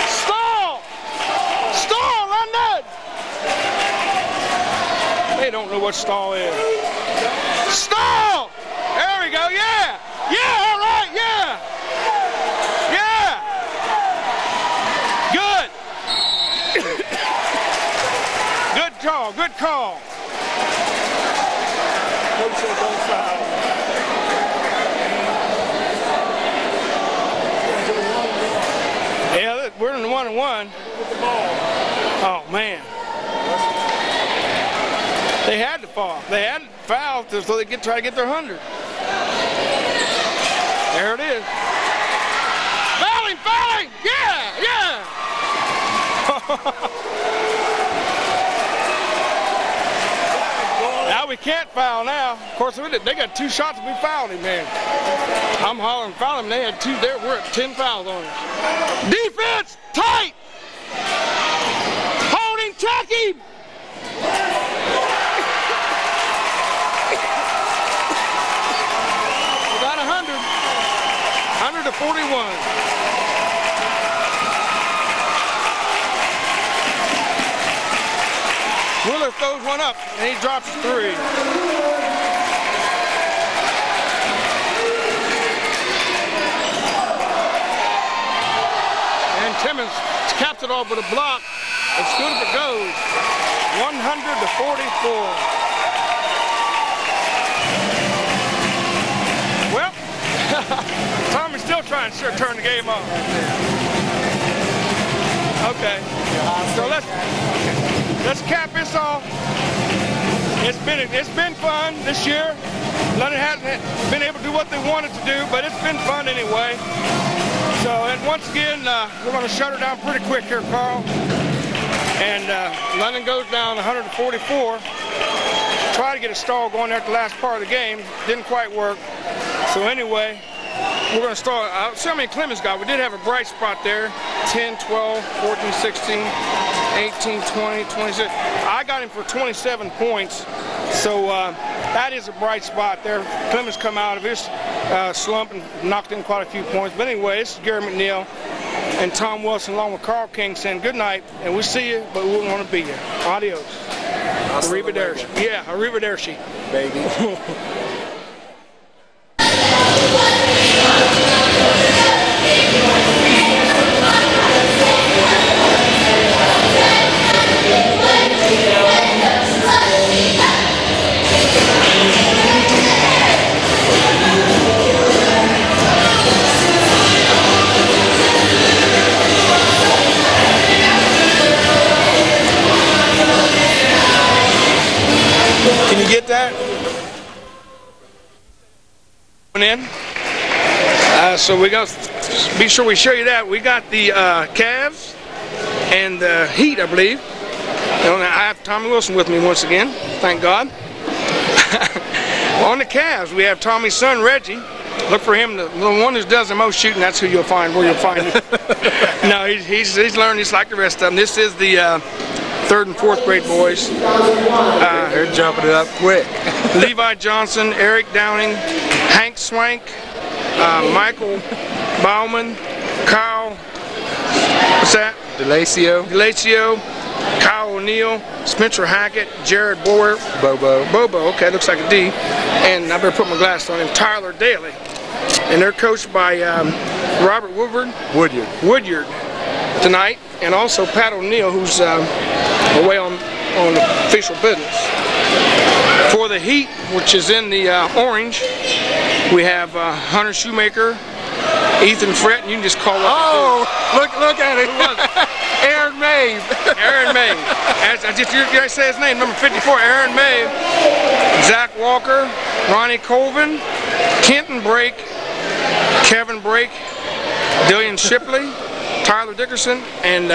Stall. Stall, London. They don't know what stall is. Stall. There we go. Yeah. Yeah. All right. Yeah. Yeah. Good. Good call. Good call. Coach said don't foul. Yeah, we're in the 1-1. With the ball. Oh man. They had to fall. They had to foul so they could try to get their 100. There it is. Fouling, fouling! Yeah, yeah! Now we can't foul now. Of course, they got 2 shots and we fouled him, man. I'm hollering foul him. They had 2 there. We're at 10 fouls on us. Defense, tight! Holding, check him! We got 100. 100 to 41. Wheeler throws one up, and he drops 3. And Timmons caps it off with a block. It's good if it goes. 100 to 44. Well, Tommy's still trying to turn the game off. Okay, so let's cap this off. It's been fun this year. London hasn't been able to do what they wanted to do, but it's been fun anyway. So, and once again, we're going to shut her down pretty quick here, Carl. And London goes down 144. Try to get a stall going there at the last part of the game. Didn't quite work. So anyway, we're going to start. See how many Clemens got. We did have a bright spot there. 10, 12, 14, 16, 18, 20, 26. I got him for 27 points. So that is a bright spot there. Clemens come out of his slump and knocked in quite a few points. But anyway, this is Gary McNeil and Tom Wilson along with Carl King saying good night. And we'll see you, but we wouldn't want to be here. Adios. Arrivederci. Yeah, arrivederci. Baby. Can you get that? In. So we got, be sure we show you that. We got the Cavs and the Heat, I believe. And I have Tommy Wilson with me once again, thank God. On the Cavs, we have Tommy's son, Reggie. Look for him, the one who does the most shooting, that's who you'll find, where you'll find him. No, he's learned just like the rest of them. This is the 3rd and 4th grade boys. They're jumping it up quick. Levi Johnson, Eric Downing, Hank Swank, Michael Bauman, Kyle, what's that? DeLacio, Kyle O'Neill, Spencer Hackett, Jared Boyer, Bobo, okay, looks like a D, and I better put my glasses on him, Tyler Daly. And they're coached by Robert Woodyard tonight, and also Pat O'Neill, who's away on official business. For the Heat, which is in the orange, we have Hunter Shoemaker, Ethan Frett, and you can just call up. Oh, look at it. Aaron Mabe. Aaron Mabe. Did I say his name? Number 54, Aaron Mabe. Zach Walker, Ronnie Colvin, Kenton Brake, Kevin Brake, Dillian Shipley, Tyler Dickerson, and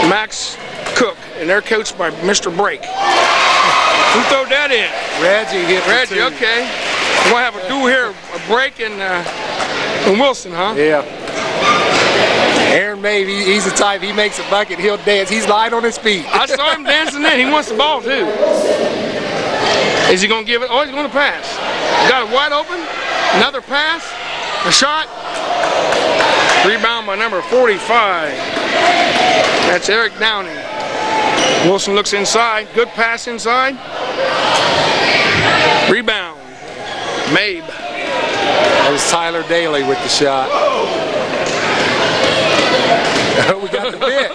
Max Cook. And they're coached by Mr. Brake. Who threw that in? Reggie hit Reggie, okay. We're going to have a duel here, a Brake and Wilson, huh? Yeah. Aaron Mabe, he's the type, he makes a bucket, he'll dance. He's light on his feet. I saw him dancing in. He wants the ball, too. Is he going to give it? Oh, he's going to pass. Got it wide open. Another pass. A shot. Rebound by number 45. That's Eric Downing. Wilson looks inside. Good pass inside. Rebound. Mabe. That was Tyler Daly with the shot. We got the pick.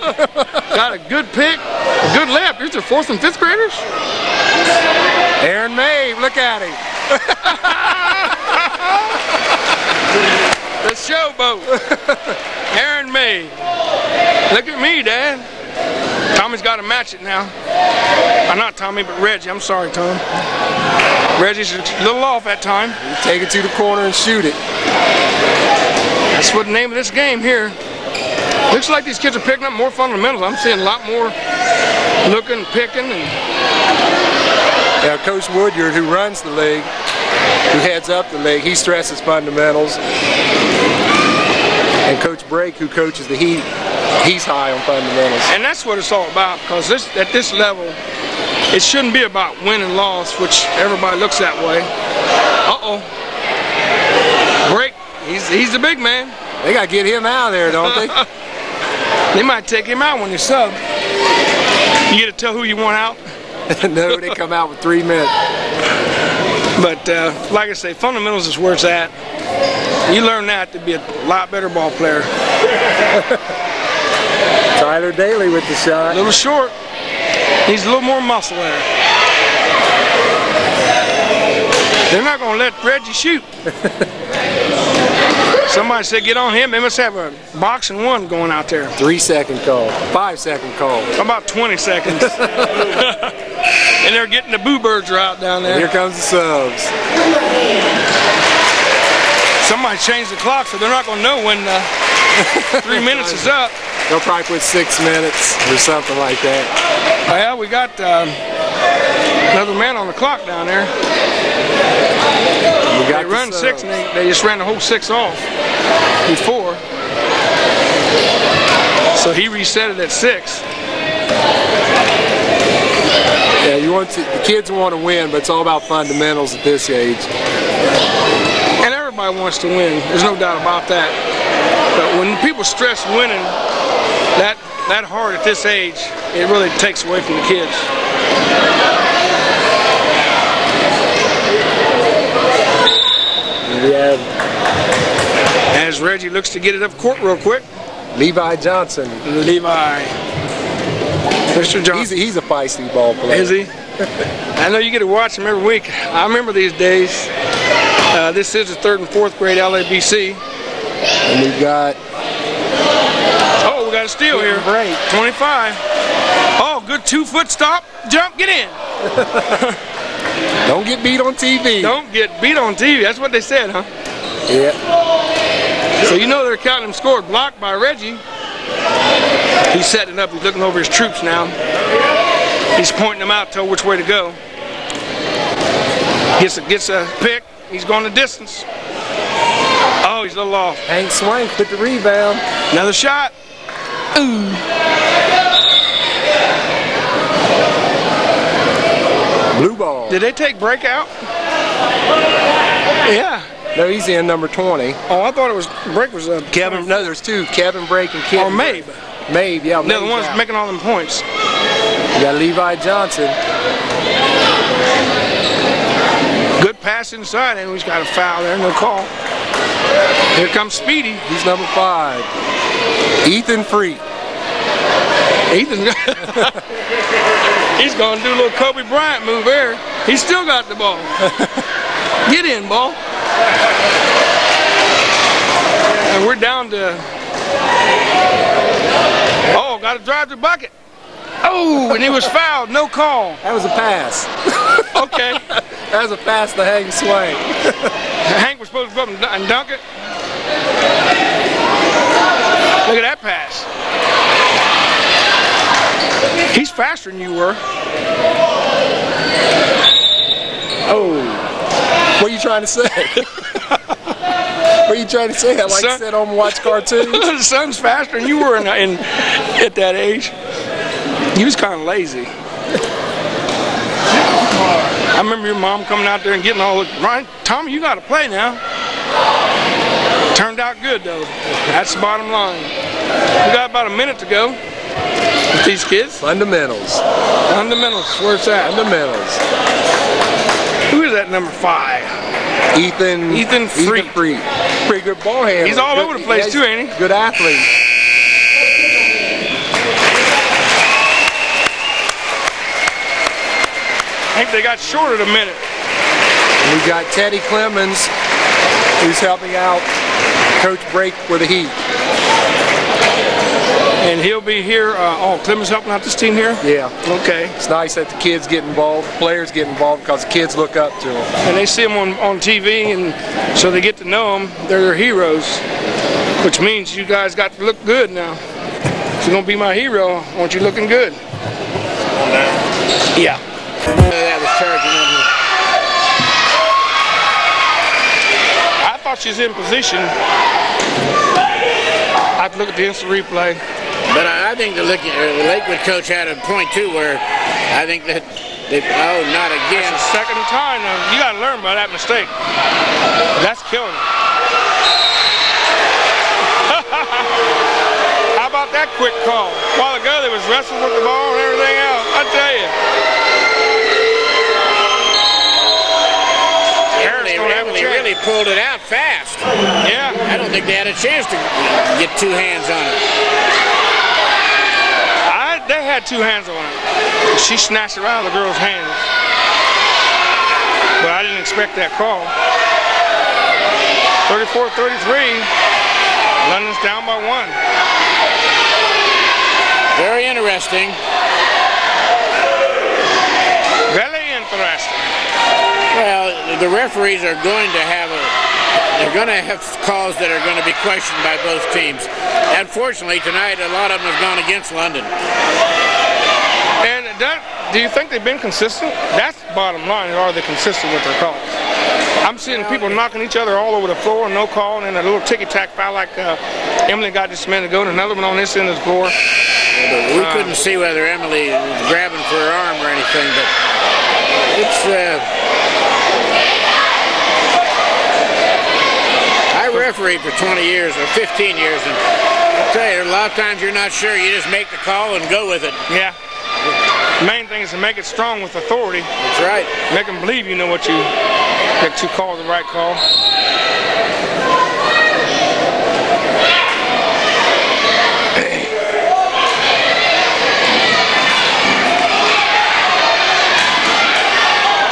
Got a good pick. A good layup. These are 4th and 5th graders. Aaron Mabe, look at him. The showboat. Aaron Mabe. Look at me, Dad. Tommy's got to match it now. Not Tommy, but Reggie. I'm sorry, Tom. Reggie's a little off that time. You take it to the corner and shoot it. That's what the name of this game here. Looks like these kids are picking up more fundamentals. I'm seeing a lot more looking, picking, and yeah, Coach Woodyard, who runs the league, who heads up the league, he stresses fundamentals. And Coach Brake, who coaches the Heat, he's high on fundamentals. And that's what it's all about, because at this level, it shouldn't be about win and loss, which everybody looks that way. Uh-oh. Brake, he's the big man. They got to get him out of there, don't they? They might take him out when you sub. You get to tell who you want out? No, they come out with 3 minutes. But like I say, fundamentals is where it's at. You learn that to be a lot better ball player. Tyler Daly with the shot. A little short. Needs a little more muscle there. They're not going to let Reggie shoot. Somebody said get on him. They must have a boxing one going out there. 3-second call. 5-second call. About 20 seconds. And they're getting the boo birds out down there. And here comes the subs. Somebody changed the clock, so they're not going to know when 3 minutes is up. They'll probably put 6 minutes or something like that. Well, we got another man on the clock down there. They run 6 and they just ran the whole 6 off before. So he reset it at 6. Yeah, the kids want to win, but it's all about fundamentals at this age. And everybody wants to win. There's no doubt about that. But when people stress winning that hard at this age, it really takes away from the kids. Yeah. As Reggie looks to get it up court real quick. Levi Johnson. Levi. Mr. Johnson. He's a feisty ball player. Is he? I know you get to watch him every week. I remember these days. This is the 3rd and 4th grade LABC. And we've got... Oh, we got a steal here. Break. 25. Oh, good 2-foot stop. Jump, get in. Don't get beat on TV. Don't get beat on TV. That's what they said, huh? Yeah. So you know they're counting him scored. Blocked by Reggie. He's setting it up. He's looking over his troops now. He's pointing them out, tell which way to go. Gets a pick. He's going the distance. Oh, he's a little off. Hank Swank with the rebound. Another shot. Ooh. Blue ball. Did they take Break out? Yeah. No, he's in number 20. Oh, I thought it was Break was Kevin. No, there's 2. Kevin Break and Kevin. Or Mabe. Mabe, yeah. They're the ones making all them points. You got Levi Johnson. Good pass inside, and he's got a foul there. No call. Here comes Speedy. He's number 5. Ethan Freet. Ethan. He's going to do a little Kobe Bryant move there. He's still got the ball. Get in, ball. And we're down to... Oh, got to drive the bucket. Oh, and he was fouled. No call. That was a pass. Okay. That was a pass to Hank Swank. Hank was supposed to go up and dunk it. Look at that pass. He's faster than you were. Oh. What are you trying to say? What are you trying to say? I like to sit home and watch cartoons? The sun's faster than you were at that age. You was kind of lazy. I remember your mom coming out there and getting all the, right, Tommy, you got to play now. Turned out good, though. That's the bottom line. We got about a minute to go with these kids. Fundamentals. Fundamentals. Where's that? Fundamentals. Who is that number 5? Ethan Freet. Pretty good ball handler. He's all over the place, too, ain't he? Good athlete. I think they got shorted a minute. And we got Teddy Clemens, who's helping out Coach Brake with the Heat. And he'll be here. Oh, Clemens helping out this team here? Yeah. Okay. It's nice that the kids get involved, players get involved, because the kids look up to them. And they see them on TV, and so they get to know them. They're their heroes, which means you guys got to look good now. If you're going to be my hero, I want you looking good. Yeah. That was charging in here. I thought she was in position. I have to look at the instant replay. But I think the Lakewood coach had a point too, where I think that oh, not again. That's the second time now. You got to learn by that mistake. That's killing it. How about that quick call? A while ago they was wrestling with the ball and everything else. I tell you. They really pulled it out fast. Yeah. I don't think they had a chance to get two hands on it. They had two hands on it. She snatched it out of the girl's hands. But I didn't expect that call. 34-33. London's down by 1. Very interesting. Very interesting. Well, the referees are going to have calls that are going to be questioned by both teams. Unfortunately, tonight a lot of them have gone against London. And do you think they've been consistent? That's the bottom line. Are they consistent with their calls? I'm seeing people knocking each other all over the floor, no call, and then a little ticky-tack foul like Emily got just a minute ago, and another one on this end of the floor. We couldn't see whether Emily was grabbing for her arm or anything, but it's... I refereed for 20 years or 15 years, and I'll tell you, a lot of times you're not sure. You just make the call and go with it. Yeah. The main thing is to make it strong with authority. That's right. Make them believe you know what that you call the right call.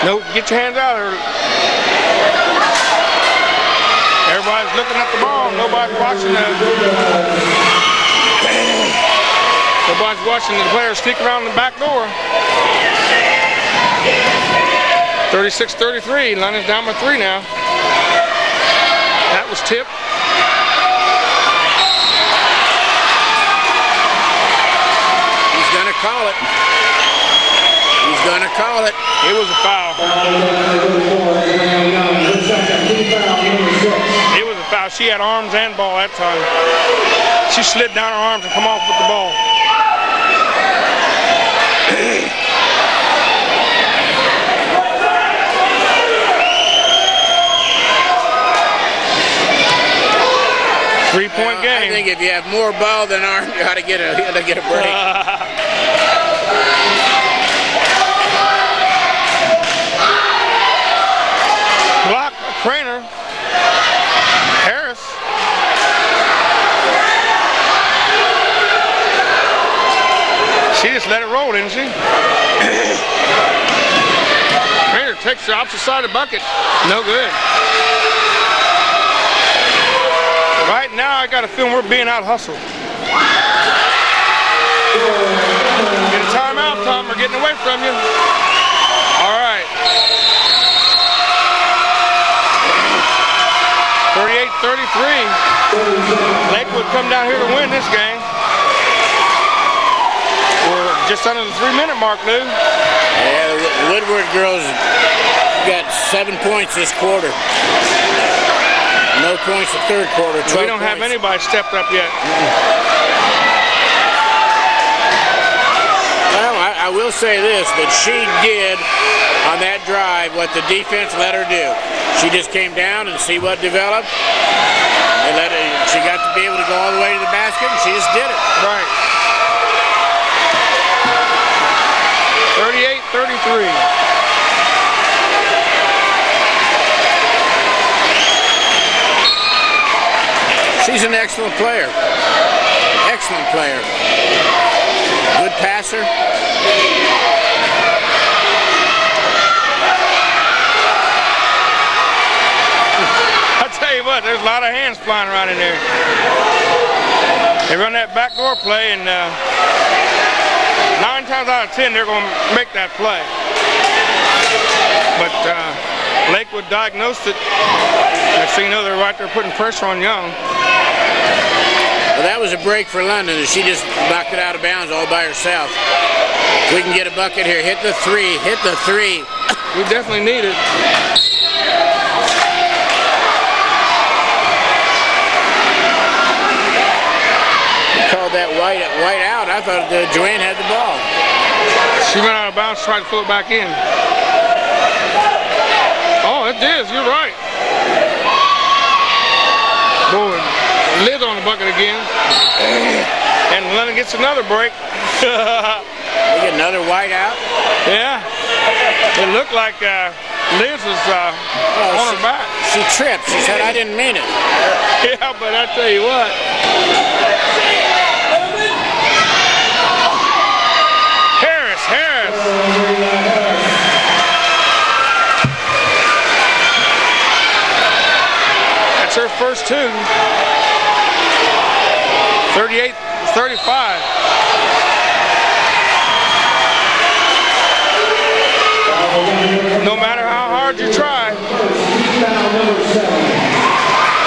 No, get your hands out of there. Everybody's looking at the ball. Nobody's watching Nobody's watching the players sneak around the back door. 36-33. London's down by 3 now. That was tipped. He's going to call it. He's going to call it. It was a foul. It was a foul. She had arms and ball that time. She slid down her arms and come off with the ball. Three-point game. I think if you have more ball than arm, you ought to get a break. Block, Craner, Harris. She just let it roll, didn't she? Craner takes the opposite side of the bucket. No good. Right now, I got a feeling we're being out-hustled. Get a timeout, Tom. We're getting away from you. All right. 38-33. Lakewood come down here to win this game. We're just under the 3-minute mark, Lou. Yeah, the Woodward girls got 7 points this quarter. No points the third quarter. We don't have anybody stepped up yet. Well, I will say this, that she did on that drive what the defense let her do. She just came down and see what developed. She got to be able to go all the way to the basket, and she just did it. Right. 38-33. She's an excellent player. Excellent player. Good passer. I'll tell you what, there's a lot of hands flying around in there. They run that backdoor play, and 9 times out of 10, they're going to make that play. But Lakewood diagnosed it. Next thing you know, they're right there putting pressure on Young. Well, that was a break for London, and she just knocked it out of bounds all by herself. We can get a bucket here. Hit the three. Hit the three. We definitely need it. Called that white out. I thought Joanne had the ball. She went out of bounds, tried to fill it back in. Oh, it is. You're right. Boy, lid on the bucket again. And London gets another break. We get another white out. Yeah. It looked like Liz was on her back. She tripped. She said, I didn't mean it. Yeah, but I tell you what. Harris. That's her first two. 38-35. No matter how hard you try.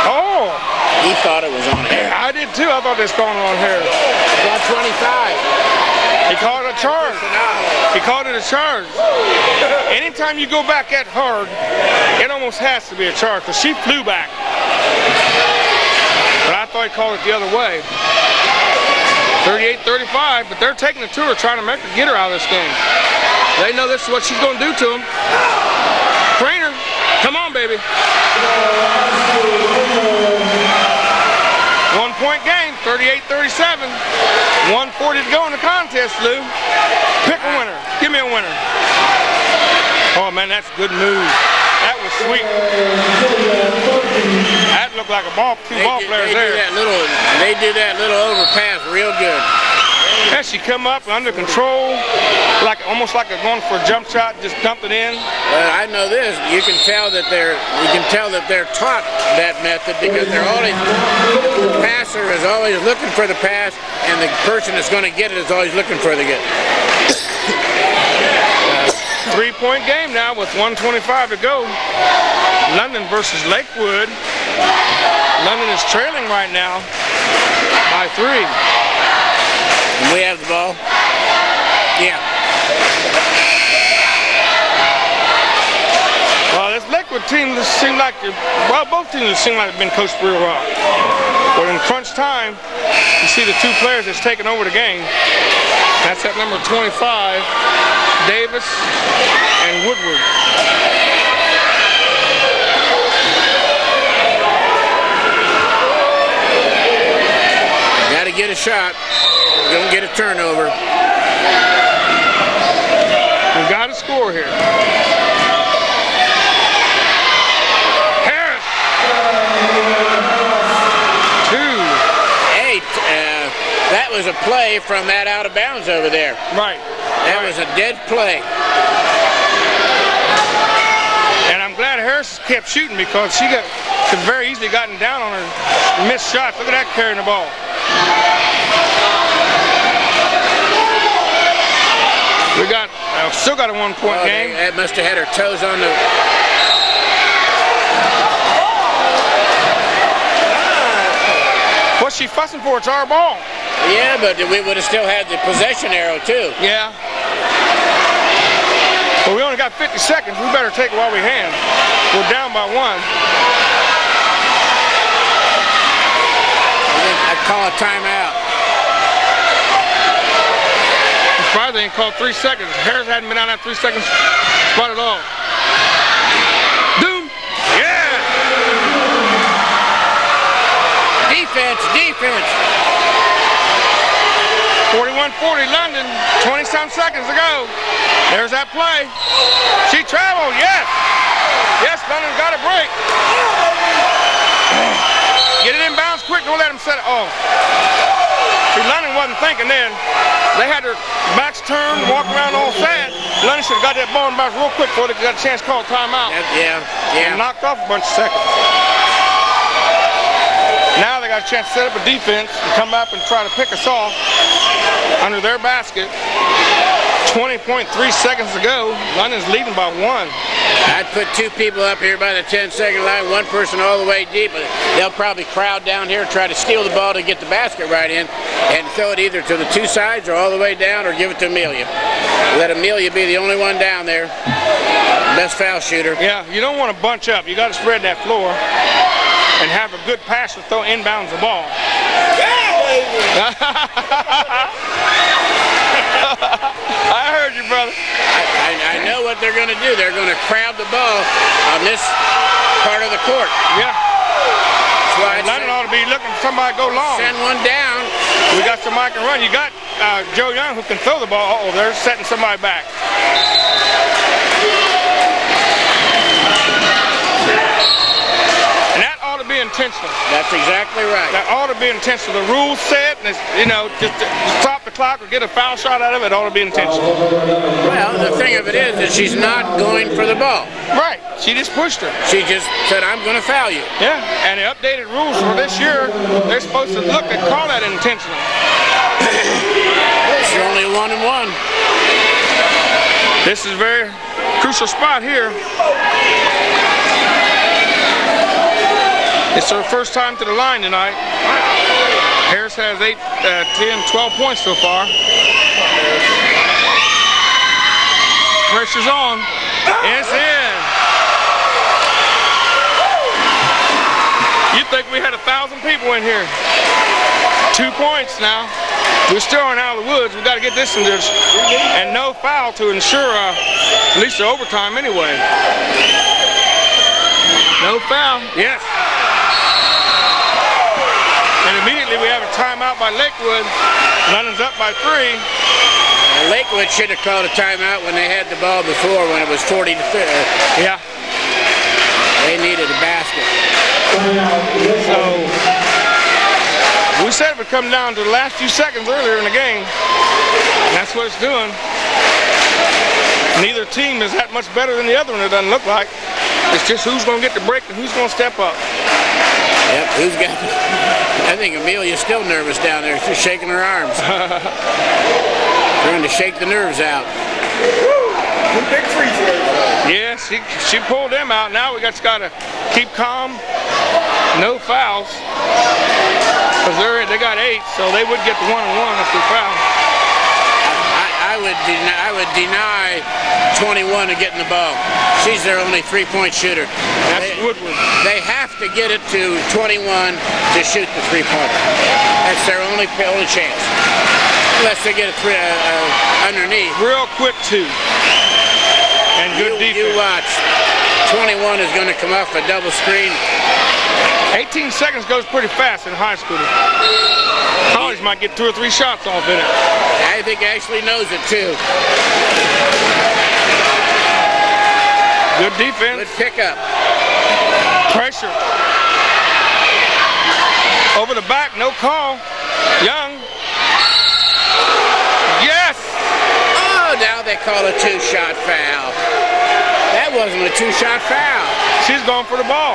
Oh! He thought it was on Harris. I did too. I thought they was calling it on Harris. It was on 25. He called it a charge. He called it a charge. Anytime you go back that hard, it almost has to be a charge because she flew back. But I thought he called it the other way. 38-35, but they're taking it to her, trying to get her out of this game. They know this is what she's going to do to them. Trainer, come on, baby. 1-point game, 38-37. 1:40 to go in the contest, Lou. Pick a winner. Give me a winner. Oh, man, that's a good move. That was sweet. That looked like a two ball players there. They do that little overpass real good. Yeah, she come up under control, almost like going for a jump shot, just dump it in. I know this. You can tell that they're taught that method because the passer is always looking for the pass, and the person that's going to get it is always looking for the get. 3-point game now with 1:25 to go. London versus Lakewood. London is trailing right now by 3. And we have the ball. Yeah. Well, this Lakewood team seemed like, both teams seem like they've been coached real well. But in crunch time, you see the two players that's taken over the game. That's at number 25, Davis and Woodward. Got to get a shot. Don't get a turnover. We've got to score here. Harris. 2. 8. That was a play from that out of bounds over there. Right. That was a dead play. And I'm glad Harris kept shooting because she could very easily gotten down on her missed shots. Look at that carrying the ball. We got still got a 1-point game. That must have had her toes on the. What's she fussing for? It's our ball. Yeah, but we would have still had the possession arrow too. Yeah. But we only got 50 seconds. We better take it while we can. We're down by 1. call a timeout. I'm surprised they didn't call 3 seconds. Harris hadn't been on that 3 seconds spot at all. Doom! Yeah! Defense, defense. 41-40 London, 20-some seconds to go. There's that play. She traveled, yes! Yes, London's got a break. Get it in bounds quick, don't let them set it. Oh. See, London wasn't thinking then. They had their backs turned, walk around all sad. London should have got that ball in bounds real quick before they got a chance to call timeout. Yeah. And knocked off a bunch of seconds. Now they got a chance to set up a defense and come up and try to pick us off under their basket. 20.3 seconds to go. London's leading by 1. I'd put 2 people up here by the 10-second line, 1 person all the way deep. They'll probably crowd down here, try to steal the ball to get the basket right in, and throw it either to the 2 sides or all the way down, or give it to Amelia. Let Amelia be the only one down there. Best foul shooter. Yeah, you don't want to bunch up. You got to spread that floor and have a good pass to throw inbounds the ball. I heard you, brother. I know what they're going to do. They're going to crowd the ball on this part of the court. Yeah. That's why London ought to be looking for somebody to go long. Send one down. We got somebody can run. You got Joe Young who can throw the ball. Oh, they're setting somebody back. And that ought to be intentional. That's exactly right. That ought to be intentional. The rules set, and it's, you know, just to stop the clock or get a foul shot out of it, ought to be intentional. Well, the thing of it is that she's not going for the ball. Right. She just pushed her. She just said, I'm going to foul you. Yeah, and the updated rules for this year, they're supposed to look and call that intentional. It's only 1-1. This is a very crucial spot here. It's her first time to the line tonight. Harris has 8, 10, 12 points so far. Pressure's on. It's in. You'd think we had 1,000 people in here. 2 points now. We're still in out of the woods. We've got to get this in there. And no foul to ensure at least the overtime anyway. No foul. Yes. And immediately we have a timeout by Lakewood. London's up by 3. Lakewood should have called a timeout when they had the ball before, when it was 40-3. Yeah. They needed a basket. So we said it would come down to the last few seconds earlier in the game. And that's what it's doing. Neither team is that much better than the other one, it doesn't look like. It's just who's going to get the break and who's going to step up. Yep, who's got it? I think Amelia's still nervous down there. She's shaking her arms. Trying to shake the nerves out. Big free throws. Yeah, she pulled them out. Now we just got to keep calm. No fouls. Because they got 8, so they would get the 1-1 if they foul. I would deny 21 of getting the ball. She's their only 3-point shooter. That's Woodward. They have to get it to 21 to shoot the 3-pointer. That's their only chance. Unless they get it underneath. Real quick, too. And good defense. You watch. 21 is going to come off a double screen. 18 seconds goes pretty fast in high school. College might get 2 or 3 shots off in it. I think Ashley knows it too. Good defense. Good pickup. Pressure. Over the back, no call. Young. Yes! Oh, now they call a 2-shot foul. That wasn't a 2-shot foul. She's going for the ball.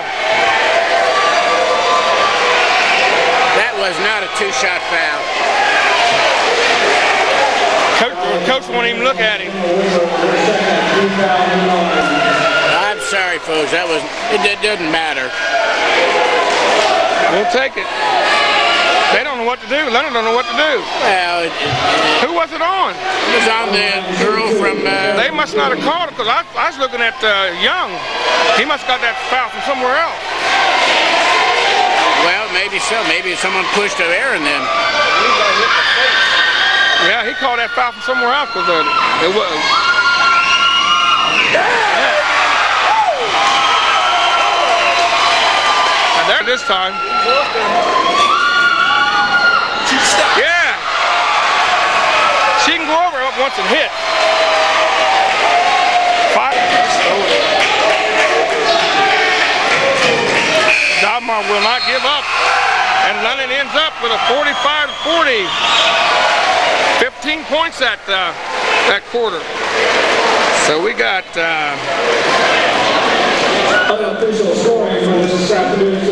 That was not a 2-shot foul. Coach won't even look at him. I'm sorry, folks. It didn't matter. We'll take it. They don't know what to do. Leonard don't know what to do. Well, who was it on? It was on the girl from... They must not have called it, because I was looking at Young. He must have got that foul from somewhere else. Well, maybe so. Maybe someone pushed Aaron then. Yeah, he called that foul from somewhere else because it was. And there this time. Yeah. She can go over it once and hit. Dalmar will not give up, and London ends up with a 45-40. 15 points that quarter. So we got unofficial scoring for this afternoon's